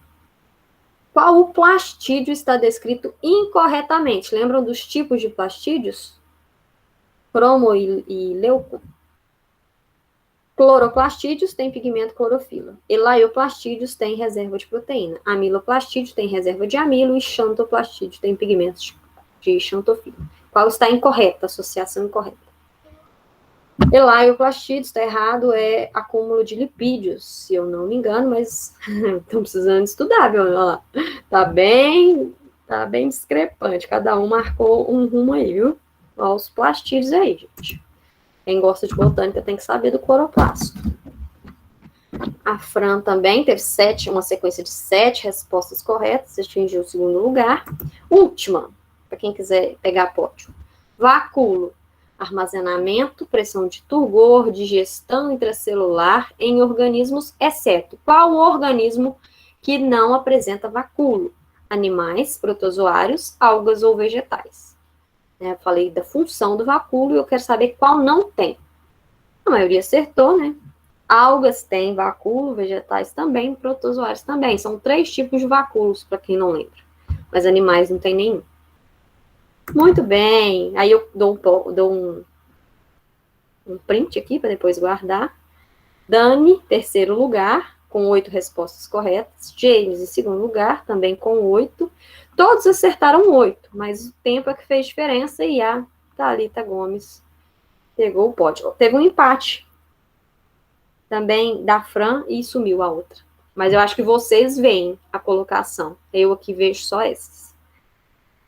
Qual o plastídio está descrito incorretamente? Lembram dos tipos de plastídios? Cromo e leuco. Cloroplastídeos têm pigmento clorofila. Elaioplastídeos têm reserva de proteína. Amiloplastídeo tem reserva de amilo e xantoplastídeo tem pigmentos de xantofila. Qual está incorreta? Associação incorreta. Elaioplastídeo está errado, é acúmulo de lipídios, se eu não me engano, mas estão precisando estudar, viu? Olha lá. Tá bem discrepante. Cada um marcou um rumo aí, viu? Olha os plastídeos aí, gente. Quem gosta de botânica tem que saber do cloroplasto. A Fran também teve uma sequência de 7 respostas corretas, atingiu o 2º lugar. Última, para quem quiser pegar pódio. Vacúolo, armazenamento, pressão de turgor, digestão intracelular em organismos, exceto qual organismo que não apresenta vacúolo? Animais, protozoários, algas ou vegetais. Eu falei da função do vacúolo e eu quero saber qual não tem. A maioria acertou, né? Algas têm vacúolo, vegetais também, protozoários também. São 3 tipos de vacúolos, para quem não lembra. Mas animais não tem nenhum. Muito bem. Aí eu dou um print aqui para depois guardar. Dani, 3º lugar, com 8 respostas corretas. James, em 2º lugar, também com 8. Todos acertaram 8, mas o tempo é que fez diferença e a Thalita Gomes pegou o pódio. Teve um empate também da Fran e sumiu a outra. Mas eu acho que vocês veem a colocação. Eu aqui vejo só esses.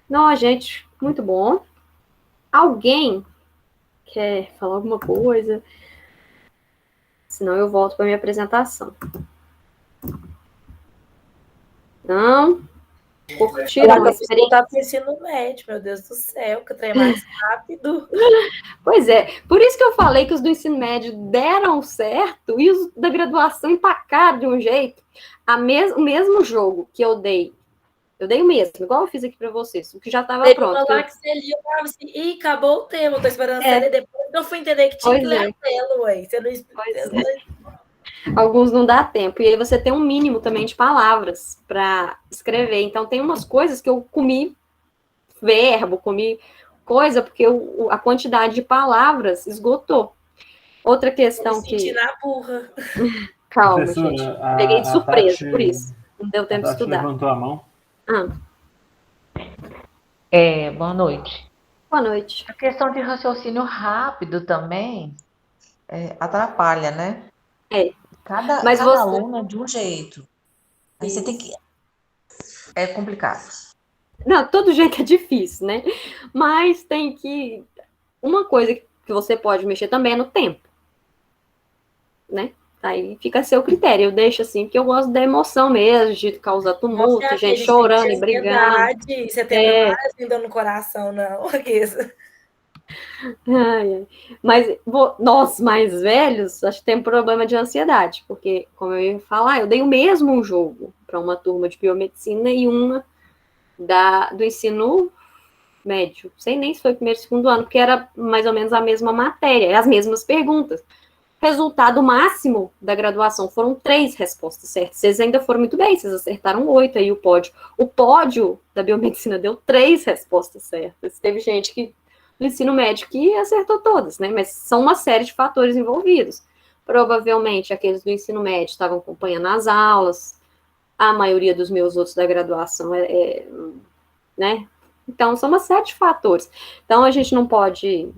Não, gente, muito bom. Alguém quer falar alguma coisa? Senão eu volto para minha apresentação. Não? Curtiram a experiência?
Tá no ensino médio, meu Deus do céu, que o trem é mais rápido.
Pois é, por isso que eu falei que os do ensino médio deram certo e os da graduação empacaram de um jeito. O mesmo jogo que eu dei o mesmo, igual eu fiz aqui para vocês, o que já estava pronto.
Teve uma lá que você lia, eu falava assim, ih, acabou o tema, tô esperando você ler depois. Eu fui entender que tinha que ler a tela, ué. Você não explica.
Alguns não dá tempo. E aí você tem um mínimo também de palavras para escrever. Então, tem umas coisas que eu comi verbo, comi coisa, porque a quantidade de palavras esgotou. Outra questão que...
na burra.
Calma, gente. Peguei de surpresa, Tati, por isso. Não deu tempo de estudar.
Levantou a mão.
Boa noite.
Boa noite.
A questão de raciocínio rápido também atrapalha, né? Cada aluno é de um jeito. Aí você tem que... É complicado.
Não, todo jeito é difícil, né? Mas tem que... Uma coisa que você pode mexer também é no tempo. Né? Aí fica a seu critério. Eu deixo assim, porque eu gosto da emoção mesmo, de causar tumulto, gente chorando e brigando.
Você tem mais ainda no coração, não.
Mas nós mais velhos, acho que tem um problema de ansiedade, porque, como eu ia falar, eu dei o mesmo jogo para uma turma de biomedicina e uma do ensino médio. Sei nem se foi primeiro, segundo ano, porque era mais ou menos a mesma matéria, as mesmas perguntas. Resultado máximo da graduação foram 3 respostas certas. Vocês ainda foram muito bem, vocês acertaram 8 aí o pódio. O pódio da biomedicina deu 3 respostas certas. Teve gente que do ensino médio que acertou todas, né? Mas são uma série de fatores envolvidos. Provavelmente aqueles do ensino médio estavam acompanhando as aulas, a maioria dos meus outros da graduação né? Então, são uma série de fatores. Então, a gente não pode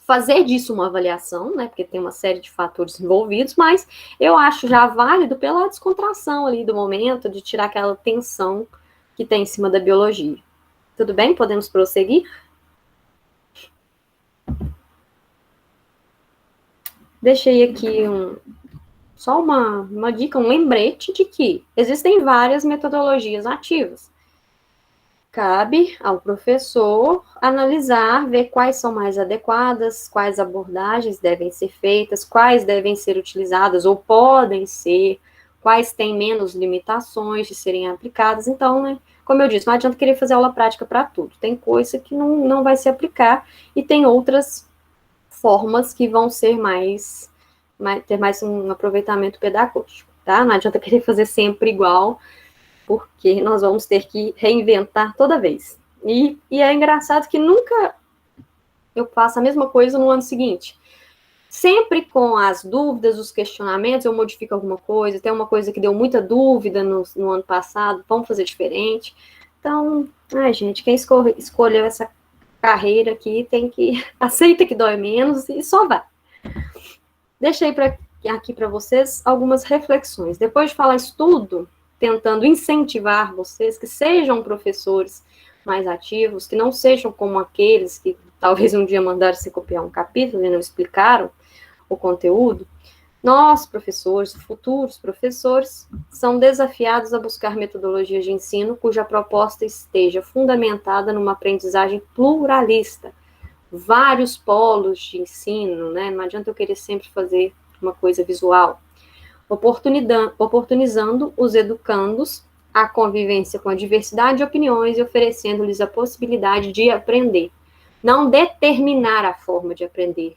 fazer disso uma avaliação, né? Porque tem uma série de fatores envolvidos, mas eu acho já válido pela descontração ali do momento, de tirar aquela tensão que tem em cima da biologia. Tudo bem? Podemos prosseguir? Deixei aqui só uma dica, um lembrete de que existem várias metodologias ativas. Cabe ao professor analisar, ver quais são mais adequadas, quais abordagens devem ser feitas, quais devem ser utilizadas ou podem ser, quais têm menos limitações de serem aplicadas. Então, né, como eu disse, não adianta querer fazer aula prática para tudo. Tem coisa que não vai se aplicar e tem outras formas que vão ser ter mais um aproveitamento pedagógico, tá? Não adianta querer fazer sempre igual, porque nós vamos ter que reinventar toda vez. E é engraçado que nunca eu faço a mesma coisa no ano seguinte. Sempre com as dúvidas, os questionamentos, eu modifico alguma coisa, tem uma coisa que deu muita dúvida no ano passado, vamos fazer diferente. Então, gente, quem escolheu essa carreira aqui aceita que dói menos e só vai. Deixei aqui para vocês algumas reflexões. Depois de falar isso tudo, tentando incentivar vocês que sejam professores mais ativos, que não sejam como aqueles que talvez um dia mandaram você copiar um capítulo e não explicaram o conteúdo, nós, professores, futuros professores, são desafiados a buscar metodologias de ensino cuja proposta esteja fundamentada numa aprendizagem pluralista, vários polos de ensino, né? Não adianta eu querer sempre fazer uma coisa visual, oportunizando os educandos a convivência com a diversidade de opiniões e oferecendo-lhes a possibilidade de aprender. Não determinar a forma de aprender,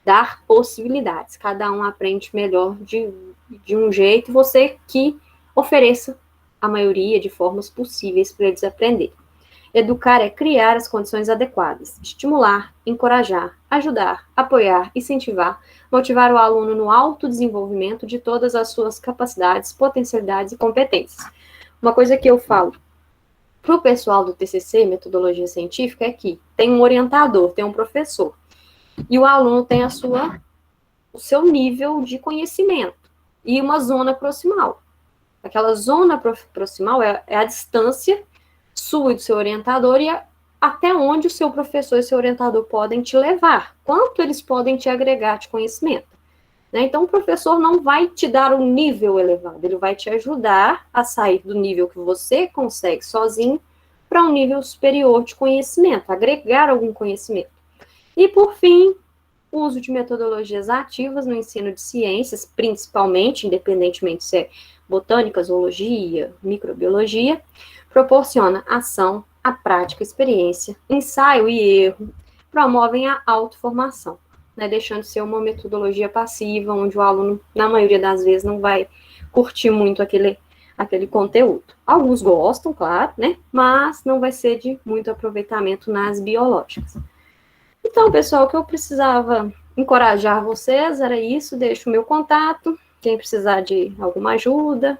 dar possibilidades. Cada um aprende melhor de um jeito, você que ofereça a maioria de formas possíveis para eles aprenderem. Educar é criar as condições adequadas, estimular, encorajar, ajudar, apoiar, incentivar, motivar o aluno no autodesenvolvimento de todas as suas capacidades, potencialidades e competências. Uma coisa que eu falo para o pessoal do TCC, metodologia científica, é que tem um orientador, tem um professor, e o aluno tem o seu nível de conhecimento e uma zona proximal. Aquela zona proximal é a distância sua e do seu orientador e até onde o seu professor e seu orientador podem te levar, quanto eles podem te agregar de conhecimento. né? Então, o professor não vai te dar um nível elevado, ele vai te ajudar a sair do nível que você consegue sozinho para um nível superior de conhecimento, agregar algum conhecimento. E, por fim, o uso de metodologias ativas no ensino de ciências, principalmente, independentemente se é botânica, zoologia, microbiologia, proporciona ação, a prática, experiência, ensaio e erro, promovem a autoformação, né, deixando de ser uma metodologia passiva, onde o aluno, na maioria das vezes, não vai curtir muito aquele conteúdo. Alguns gostam, claro, né, mas não vai ser de muito aproveitamento nas biológicas. Então, pessoal, o que eu precisava encorajar vocês era isso, deixo o meu contato, quem precisar de alguma ajuda,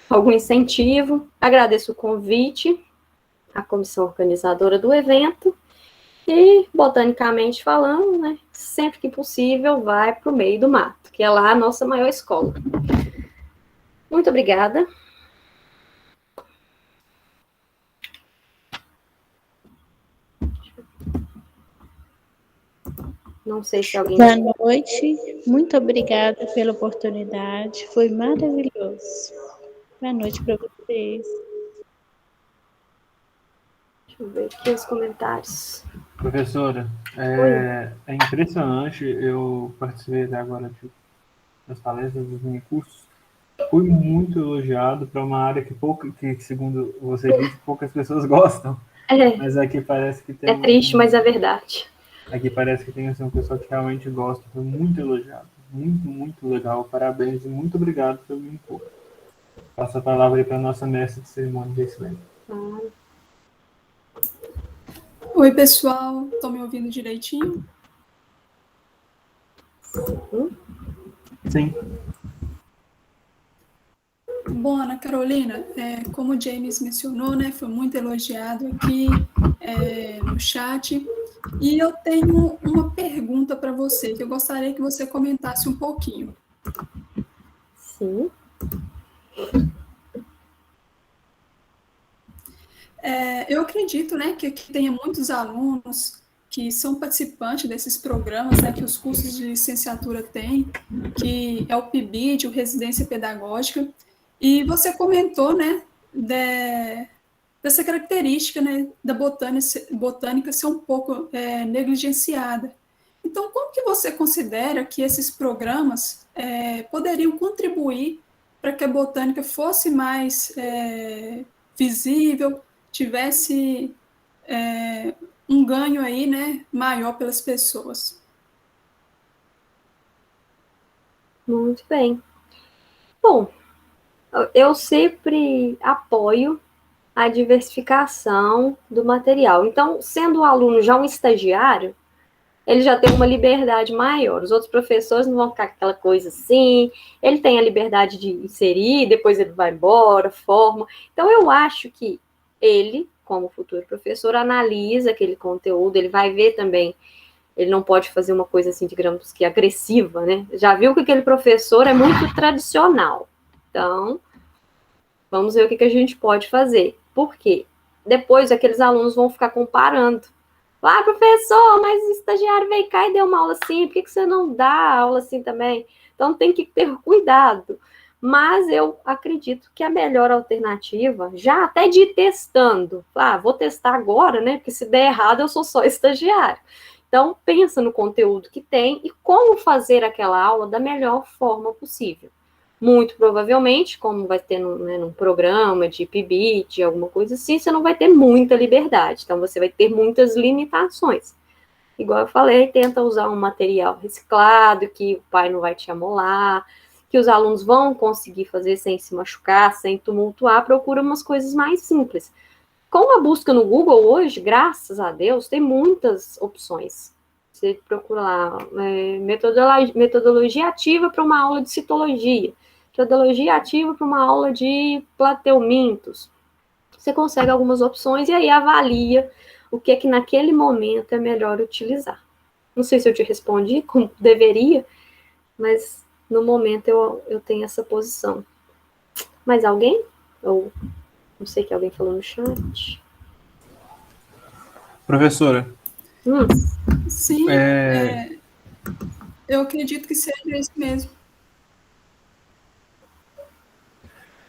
algum incentivo, agradeço o convite à comissão organizadora do evento, e, botanicamente falando, né, sempre que possível, vai para o meio do mato, que é lá a nossa maior escola. Muito obrigada. Não sei se alguém...
Boa noite, muito obrigada pela oportunidade, foi maravilhoso. Boa noite para vocês.
Deixa eu ver aqui os comentários.
Professora, é impressionante, eu participei até agora das palestras dos minicursos, fui muito elogiado para uma área que, segundo você disse, poucas pessoas gostam, mas aqui parece que tem...
É triste, mas é verdade.
Aqui parece que tem assim, um pessoal que realmente gosta, foi muito elogiado, muito, muito legal, parabéns e muito obrigado pelo minicurso. Passo a palavra aí para a nossa mestre de cerimônia de excelência.
Oi, pessoal, estão me ouvindo direitinho?
Sim.
Bom, Ana Carolina, como o James mencionou, né, foi muito elogiado aqui no chat, e eu tenho uma pergunta para você, que eu gostaria que você comentasse um pouquinho.
Sim.
Eu acredito, né, que aqui tenha muitos alunos que são participantes desses programas, né, que os cursos de licenciatura têm, que é o PIBID, o Residência Pedagógica, e você comentou, né, dessa característica, né, da botânica ser um pouco negligenciada. Então, como que você considera que esses programas poderiam contribuir para que a botânica fosse mais visível, tivesse um ganho aí, né, maior pelas pessoas?
Muito bem. Bom, eu sempre apoio a diversificação do material. Então, sendo o aluno já um estagiário, ele já tem uma liberdade maior. Os outros professores não vão ficar com aquela coisa assim, ele tem a liberdade de inserir, depois ele vai embora, forma. Então, eu acho que ele, como futuro professor, analisa aquele conteúdo, ele vai ver também, ele não pode fazer uma coisa assim, digamos que agressiva, né? Já viu que aquele professor é muito tradicional. Então, vamos ver o que a gente pode fazer. Por quê? Depois, aqueles alunos vão ficar comparando. Ah, professor, mas o estagiário veio cá e deu uma aula assim, por que você não dá aula assim também? Então, tem que ter cuidado. Mas eu acredito que a melhor alternativa, já até de ir testando, vou testar agora, né? Porque se der errado, eu sou só estagiário. Então, pensa no conteúdo que tem e como fazer aquela aula da melhor forma possível. Muito provavelmente, como vai ter num programa de PIBID, alguma coisa assim, você não vai ter muita liberdade. Então, você vai ter muitas limitações. Igual eu falei, tenta usar um material reciclado, que o pai não vai te amolar, que os alunos vão conseguir fazer sem se machucar, sem tumultuar. Procura umas coisas mais simples. Com a busca no Google hoje, graças a Deus, tem muitas opções. Você procura lá, metodologia ativa para uma aula de citologia, metodologia ativa para uma aula de plateumintos. Você consegue algumas opções e aí avalia o que é que naquele momento é melhor utilizar. Não sei se eu te respondi como deveria, mas no momento eu tenho essa posição. Mais alguém? Ou não sei que alguém falou no chat.
Professora.
Sim. Eu acredito que seja isso mesmo.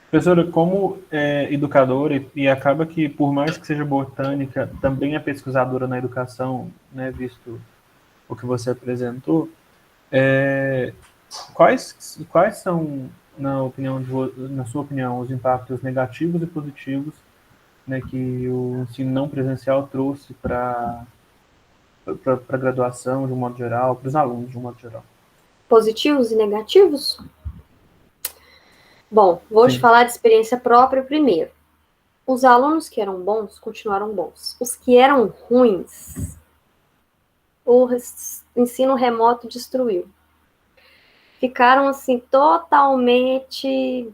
Professora, como educadora, e acaba que, por mais que seja botânica, também é pesquisadora na educação, né, visto o que você apresentou, quais são, na sua opinião, os impactos negativos e positivos, né, que o ensino não presencial trouxe para a graduação, de um modo geral, para os alunos, de um modo geral?
Positivos e negativos? Bom, vou te falar de experiência própria primeiro. Os alunos que eram bons continuaram bons. Os que eram ruins, o ensino remoto destruiu. Ficaram, assim, totalmente,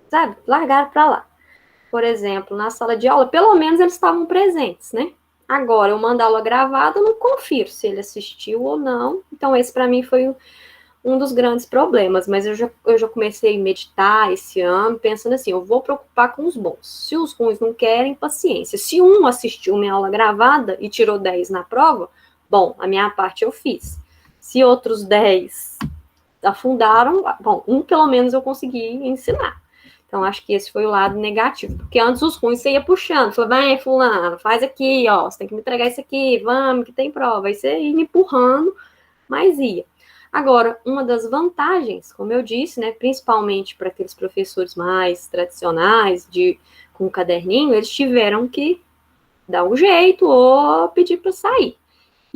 sabe, largaram para lá. Por exemplo, na sala de aula, pelo menos eles estavam presentes, né? Agora, eu mando aula gravada, eu não confiro se ele assistiu ou não. Então, esse para mim foi um dos grandes problemas, mas eu já comecei a meditar esse ano, pensando assim, eu vou preocupar com os bons. Se os ruins não querem, paciência. Se um assistiu minha aula gravada e tirou 10 na prova, bom, a minha parte eu fiz. Se outros 10 afundaram, bom, um pelo menos eu consegui ensinar. Então, acho que esse foi o lado negativo, porque antes os ruins você ia puxando, falou, vai, fulano, faz aqui, ó, você tem que me entregar isso aqui, vamos, que tem prova. Aí você ia me empurrando, mas ia. Agora, uma das vantagens, como eu disse, né, principalmente para aqueles professores mais tradicionais, com caderninho, eles tiveram que dar um jeito ou pedir para sair.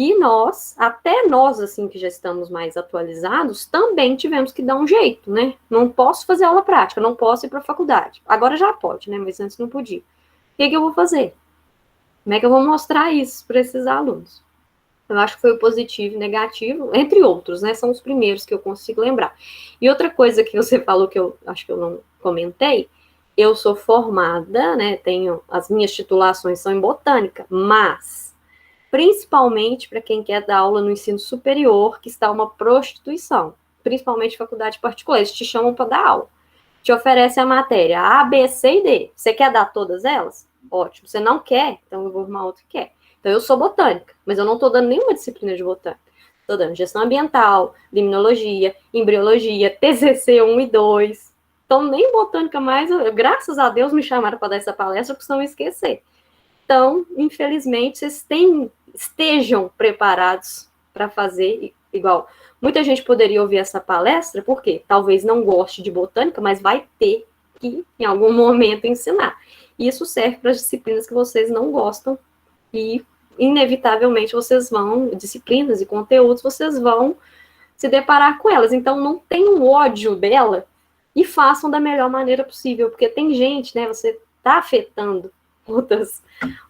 E nós, até nós, assim, que já estamos mais atualizados, também tivemos que dar um jeito, né? Não posso fazer aula prática, não posso ir para a faculdade. Agora já pode, né? Mas antes não podia. O que eu vou fazer? Como é que eu vou mostrar isso para esses alunos? Eu acho que foi o positivo e negativo, entre outros, né? São os primeiros que eu consigo lembrar. E outra coisa que você falou que eu acho que eu não comentei, eu sou formada, né? As minhas titulações são em botânica, mas principalmente para quem quer dar aula no ensino superior, que está uma prostituição, principalmente faculdade particular, eles te chamam para dar aula, te oferecem a matéria A, B, C e D. Você quer dar todas elas? Ótimo. Você não quer? Então eu vou arrumar outro que quer. Então eu sou botânica, mas eu não estou dando nenhuma disciplina de botânica. Estou dando gestão ambiental, limnologia, embriologia, TCC 1 e 2. Então nem botânica mais, graças a Deus me chamaram para dar essa palestra, porque senão eu esquecer. Então, infelizmente, vocês estejam preparados para fazer igual. Muita gente poderia ouvir essa palestra, porque talvez não goste de botânica, mas vai ter que, em algum momento, ensinar. E isso serve para as disciplinas que vocês não gostam e, inevitavelmente, disciplinas e conteúdos, vocês vão se deparar com elas. Então, não tenham ódio dela e façam da melhor maneira possível, porque tem gente, né, você está afetando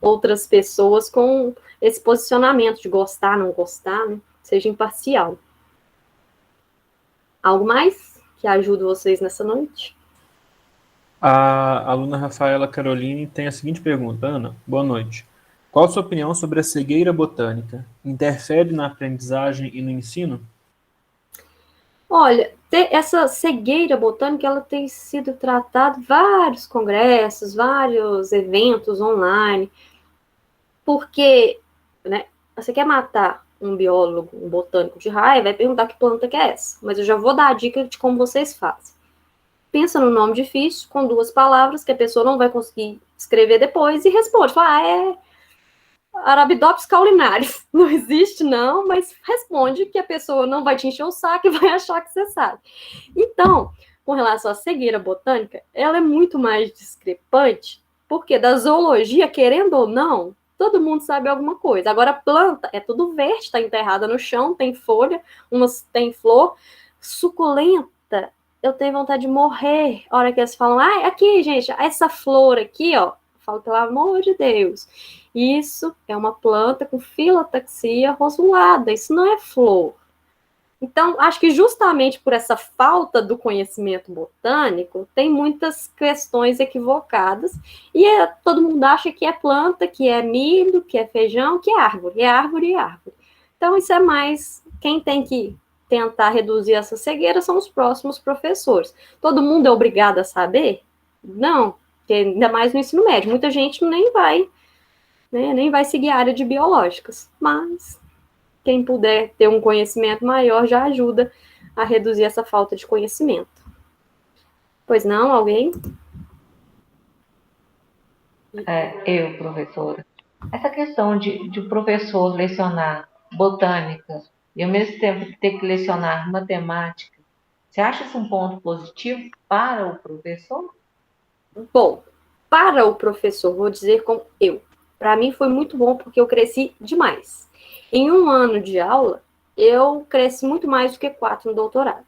outras pessoas com esse posicionamento de gostar, não gostar, né? Seja imparcial. Algo mais que ajude vocês nessa noite?
A aluna Rafaela Caroline tem a seguinte pergunta. Ana, boa noite. Qual a sua opinião sobre a cegueira botânica? Interfere na aprendizagem e no ensino?
Olha, essa cegueira botânica, ela tem sido tratada em vários congressos, vários eventos online, porque, né, você quer matar um biólogo, um botânico de raiva, vai perguntar que planta que é essa, mas eu já vou dar a dica de como vocês fazem. Pensa no nome difícil, com 2 palavras, que a pessoa não vai conseguir escrever depois, e responde, fala, é Arabidopsis caulinaris. Não existe, não, mas responde que a pessoa não vai te encher o saco e vai achar que você sabe. Então, com relação à cegueira botânica, ela é muito mais discrepante, porque da zoologia, querendo ou não, todo mundo sabe alguma coisa. Agora, a planta é tudo verde, está enterrada no chão, tem folha, umas tem flor, suculenta. Eu tenho vontade de morrer. A hora que eles falam, aqui, gente, essa flor aqui, ó, eu falo, pelo amor de Deus, isso é uma planta com filotaxia rosulada, isso não é flor. Então, acho que justamente por essa falta do conhecimento botânico, tem muitas questões equivocadas, e todo mundo acha que é planta, que é milho, que é feijão, que é árvore, é árvore e árvore. Então, isso é mais, quem tem que tentar reduzir essa cegueira são os próximos professores. Todo mundo é obrigado a saber? Não, ainda mais no ensino médio. Muita gente nem vai seguir a área de biológicas, mas quem puder ter um conhecimento maior já ajuda a reduzir essa falta de conhecimento. Pois não, alguém?
Eu, professora. Essa questão de o professor lecionar botânica e ao mesmo tempo ter que lecionar matemática, você acha isso um ponto positivo para o professor?
Bom, para o professor, vou dizer como eu. Para mim foi muito bom porque eu cresci demais. Em um ano de aula, eu cresci muito mais do que 4 no doutorado.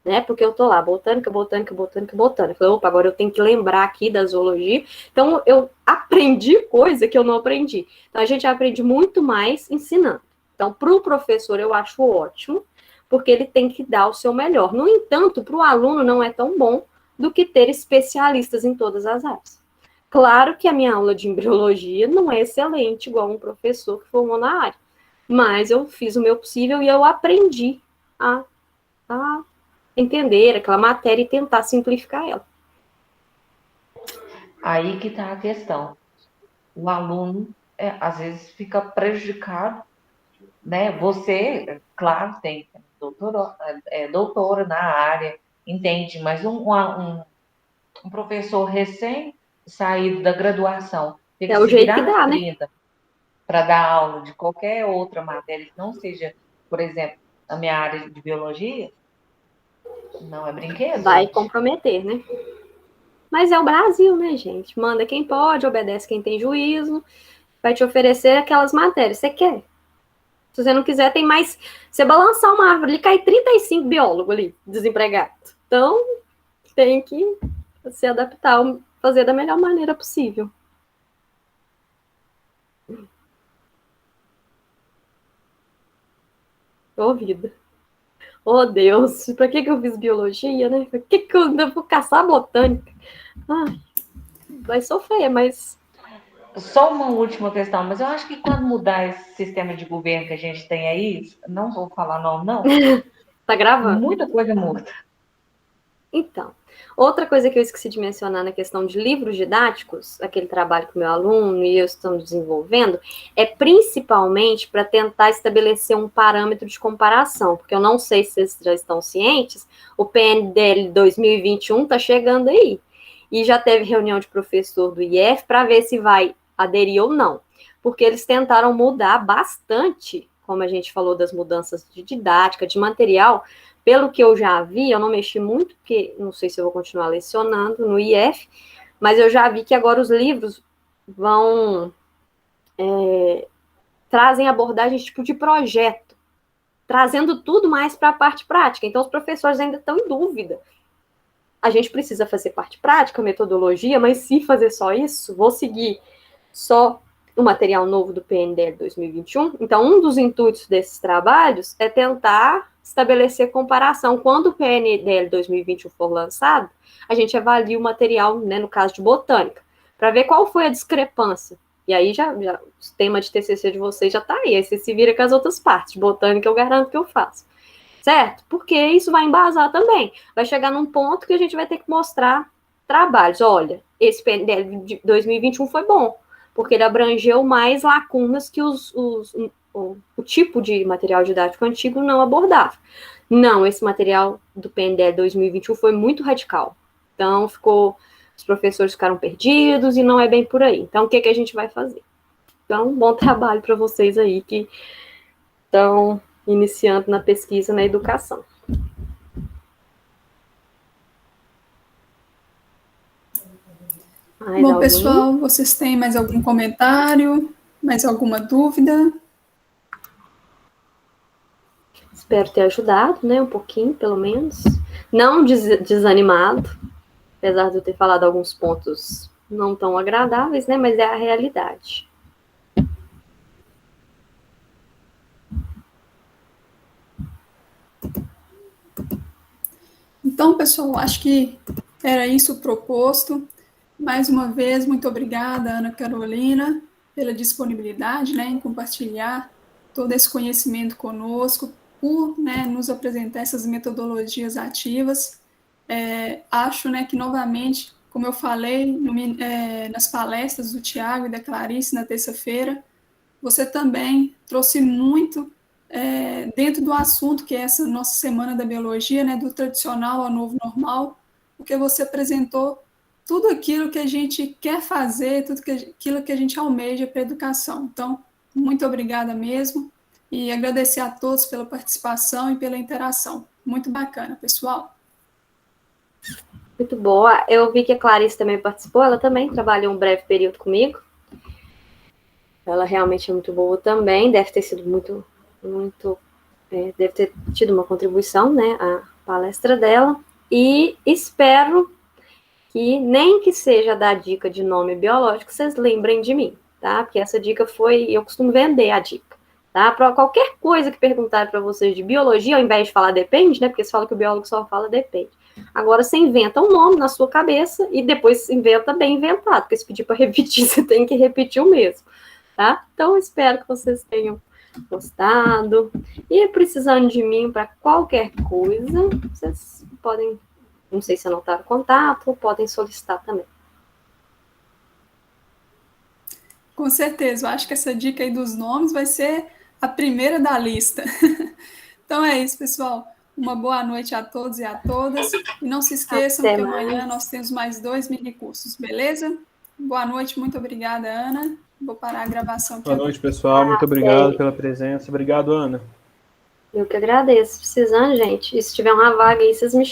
Né? Porque eu tô lá, botânica. Falei, opa, agora eu tenho que lembrar aqui da zoologia. Então, eu aprendi coisa que eu não aprendi. Então, a gente aprende muito mais ensinando. Então, para o professor, eu acho ótimo, porque ele tem que dar o seu melhor. No entanto, para o aluno não é tão bom do que ter especialistas em todas as áreas. Claro que a minha aula de embriologia não é excelente, igual um professor que formou na área. Mas eu fiz o meu possível e eu aprendi a entender aquela matéria e tentar simplificar ela.
Aí que está a questão. O aluno, às vezes, fica prejudicado, né? Você, claro, tem doutora na área, entende, mas um professor recém-saído da graduação tem que
o
se
jeito
virar
que dá,
nos
né?
30 para dar aula de qualquer outra matéria que não seja, por exemplo, a minha área de biologia, não é brinquedo.
Vai
gente.
comprometer, né? Mas é o Brasil, né, gente? Manda quem pode, obedece quem tem juízo, vai te oferecer aquelas matérias. Você quer? Se você não quiser, tem mais. Você balançar uma árvore ali, cai 35 biólogos ali, desempregados. Então, tem que se adaptar, fazer da melhor maneira possível. Ô, vida. Oh, Deus, pra que eu fiz biologia, né? Pra que eu ainda vou caçar botânica? Ai, vai sofrer, mas...
Só uma última questão, mas eu acho que quando mudar esse sistema de governo que a gente tem aí, não vou falar nome, não.
Tá gravando?
Muita coisa muda.
Então, outra coisa que eu esqueci de mencionar na questão de livros didáticos, aquele trabalho que o meu aluno e eu estamos desenvolvendo, é principalmente para tentar estabelecer um parâmetro de comparação, porque eu não sei se vocês já estão cientes, o PNDL 2021 está chegando aí, e já teve reunião de professor do IF para ver se vai aderir ou não, porque eles tentaram mudar bastante, como a gente falou das mudanças de didática, de material. Pelo que eu já vi, eu não mexi muito, porque não sei se eu vou continuar lecionando no IF, mas eu já vi que agora os livros trazem abordagens tipo de projeto, trazendo tudo mais para a parte prática. Então, os professores ainda estão em dúvida. A gente precisa fazer parte prática, metodologia, mas se fazer só isso, vou seguir só o material novo do PNDL 2021. Então, um dos intuitos desses trabalhos é tentar estabelecer comparação. Quando o PNDL 2021 for lançado, a gente avalia o material, né, no caso de botânica, para ver qual foi a discrepância. E aí, já o tema de TCC de vocês já está aí. Aí você se vira com as outras partes. Botânica eu garanto que eu faço. Certo? Porque isso vai embasar também. Vai chegar num ponto que a gente vai ter que mostrar trabalhos. Olha, esse PNDL de 2021 foi bom, porque ele abrangeu mais lacunas que o tipo de material didático antigo não abordava. Não, esse material do PNDL 2021 foi muito radical. Então, os professores ficaram perdidos e não é bem por aí. Então, o que a gente vai fazer? Então, bom trabalho para vocês aí que estão iniciando na pesquisa na educação.
Bom, pessoal, vocês têm mais algum comentário? Mais alguma dúvida?
Espero ter ajudado, né? Um pouquinho, pelo menos. Não desanimado, apesar de eu ter falado alguns pontos não tão agradáveis, né? Mas é a realidade.
Então, pessoal, acho que era isso o proposto. Mais uma vez, muito obrigada, Ana Carolina, pela disponibilidade, né, em compartilhar todo esse conhecimento conosco, por, né, nos apresentar essas metodologias ativas. Acho, né, que, novamente, como eu falei nas palestras do Tiago e da Clarice na terça-feira, você também trouxe muito dentro do assunto que é essa nossa Semana da Biologia, né, do tradicional ao novo normal, porque você apresentou tudo aquilo que a gente quer fazer, tudo aquilo que a gente almeja para a educação. Então, muito obrigada mesmo, e agradecer a todos pela participação e pela interação. Muito bacana, pessoal.
Muito boa. Eu vi que a Clarice também participou, ela também trabalhou um breve período comigo. Ela realmente é muito boa também, deve ter sido deve ter tido uma contribuição, né, a palestra dela, e espero que, nem que seja dar dica de nome biológico, vocês lembrem de mim, tá? Porque essa dica eu costumo vender a dica, tá? Para qualquer coisa que perguntarem para vocês de biologia, ao invés de falar depende, né, porque você fala que o biólogo só fala depende. Agora você inventa um nome na sua cabeça e depois inventa bem inventado, porque se pedir para repetir, você tem que repetir o mesmo, tá? Então, espero que vocês tenham gostado. E precisando de mim para qualquer coisa, vocês podem, não sei se anotaram o contato, podem solicitar também.
Com certeza, eu acho que essa dica aí dos nomes vai ser a primeira da lista. Então é isso, pessoal. Uma boa noite a todos e a todas. E não se esqueçam que amanhã nós temos mais 2 minicursos, beleza? Boa noite, muito obrigada, Ana. Vou parar a gravação aqui.
Boa noite, pessoal. Muito obrigado pela presença. Obrigado, Ana.
Eu que agradeço. Precisando, gente. E se tiver uma vaga aí, vocês me